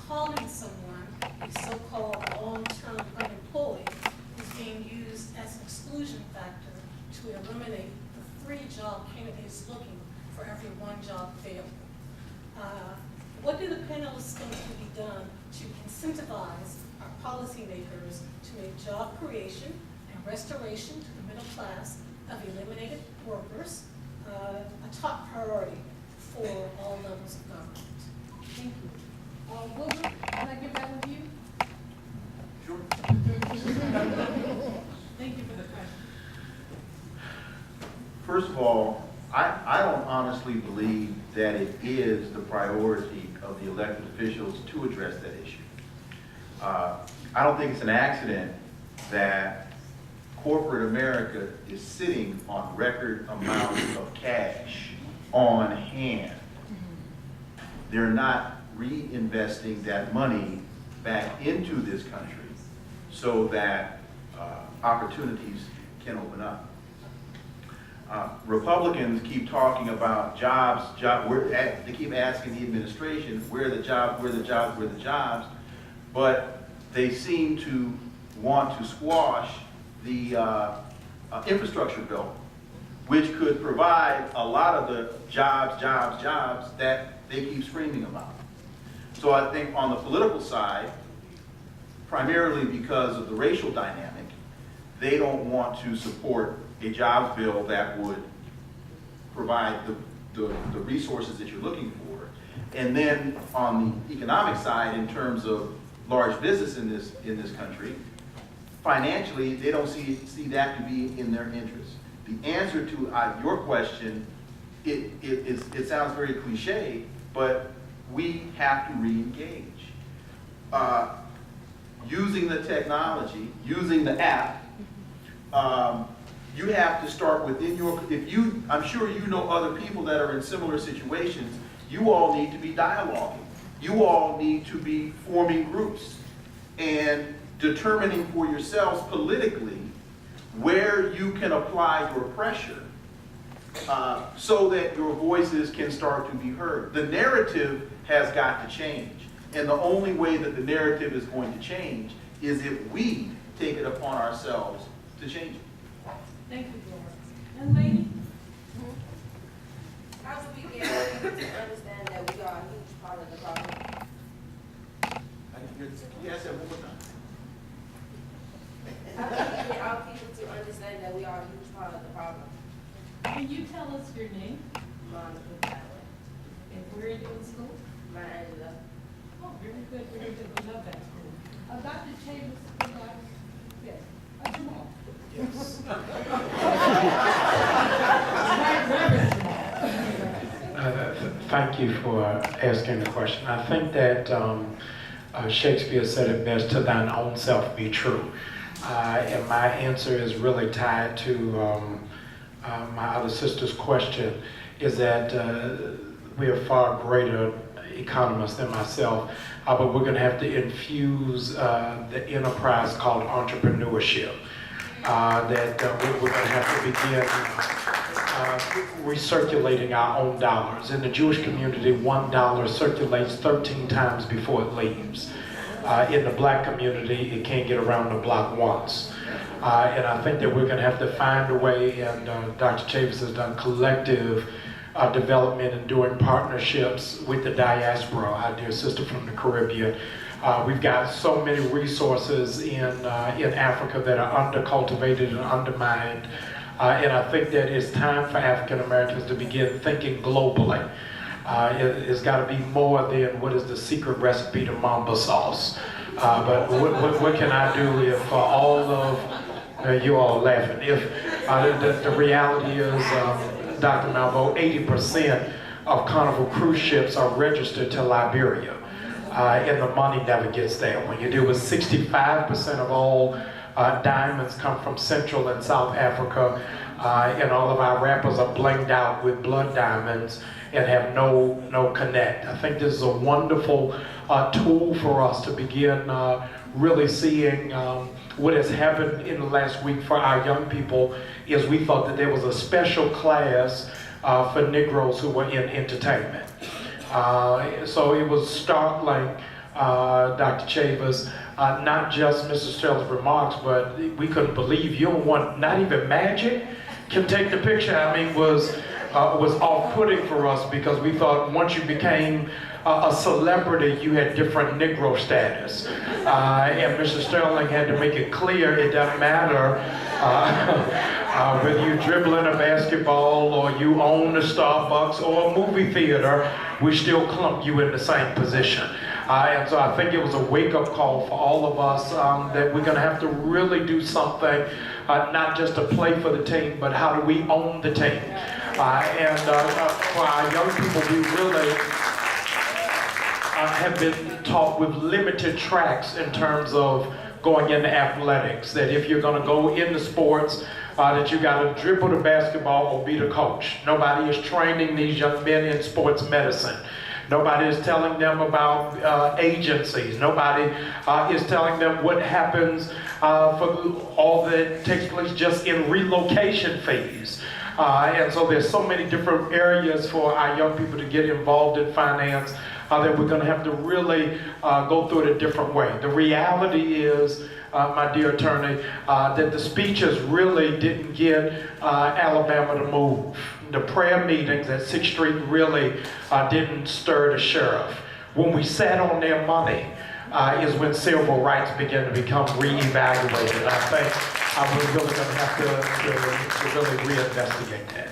Calling someone a so-called long-term unemployed is being used as an exclusion factor to eliminate the 3 job candidates looking for every 1 job available. What do the panelists think can be done to incentivize our policymakers to make job creation and restoration to the middle class of eliminated workers a top priority for all levels of government? Thank you. Wilbur, can I get back with you? Sure. Thank you for the question. First of all, I don't honestly believe that it is the priority of the elected officials to address that issue. I don't think it's an accident that corporate America is sitting on record amounts of cash on hand. They're not reinvesting that money back into this country so that opportunities can open up. Republicans keep talking about jobs. They keep asking the administration, where are the jobs, where are the jobs, where are the jobs? But they seem to want to squash the infrastructure bill, which could provide a lot of the jobs that they keep screaming about. So I think on the political side, primarily because of the racial dynamic, they don't want to support a jobs bill that would provide the resources that you're looking for. And then on the economic side, in terms of large business in this country, financially, they don't see that to be in their interest. The answer to your question, it sounds very cliche, but we have to re-engage. Using the technology, using the app, you have to start within I'm sure you know other people that are in similar situations. You all need to be dialoguing. You all need to be forming groups and determining for yourselves politically where you can apply your pressure so that your voices can start to be heard. The narrative has got to change. And the only way that the narrative is going to change is if we take it upon ourselves to change it. Thank you, Laura. And lady? How do we get people to understand that we are a huge part of the problem? I didn't hear this. Can you ask that one more time? How do we get our people to understand that we are a huge part of the problem? Can you tell us your name? Monica Ballard, And where are you in school? Mount Angela. Oh, very good, very good. We love that school. Dr. Chambers, yes. Jamal. Yes. Thank you for asking the question. I think that Shakespeare said it best, to thine own self be true. And my answer is really tied to my other sister's question, is that we are far greater economists than myself, but we're going to have to infuse the enterprise called entrepreneurship. We're going to have to begin recirculating our own dollars. In the Jewish community, $1 circulates 13 times before it leaves. In the black community, it can't get around the block once. And I think that we're going to have to find a way, and Dr. Chavis has done collective development and doing partnerships with the diaspora, our dear sister from the Caribbean. We've got so many resources in Africa that are undercultivated and undermined. And I think that it's time for African Americans to begin thinking globally. It's got to be more than what is the secret recipe to Mamba sauce. But what can I do if all of you all laughing? If the reality is, Dr. Malveaux, 80% of Carnival cruise ships are registered to Liberia, and the money never gets there. When you deal with 65% of all diamonds come from Central and South Africa, and all of our rappers are blinged out with blood diamonds and have no connect. I think this is a wonderful tool for us to begin really seeing what has happened in the last week for our young people. Is we thought that there was a special class for Negroes who were in entertainment. So it was startling, Dr. Chavis, not just Mr. Sterling's remarks, but we couldn't believe not even Magic can take the picture. I mean, was off-putting for us, because we thought once you became a celebrity, you had different Negro status. And Mr. Sterling had to make it clear it doesn't matter whether you're dribbling a basketball or you own a Starbucks or a movie theater, we still clump you in the same position. And so I think it was a wake-up call for all of us that we're going to have to really do something, not just to play for the team, but how do we own the team? And for our young people, we really have been taught with limited tracks in terms of going into athletics, that if you're going to go into sports, that you got to dribble the basketball or be the coach. Nobody is training these young men in sports medicine. Nobody is telling them about agencies. Nobody is telling them what happens for all that takes place just in relocation fees. And so there's so many different areas for our young people to get involved in finance that we're going to have to really go through it a different way. The reality is, my dear attorney, that the speeches really didn't get Alabama to move. The prayer meetings at 6th Street really didn't stir the sheriff. When we sat on their money is when civil rights began to become reevaluated. I think we're really going to have to really reinvestigate that.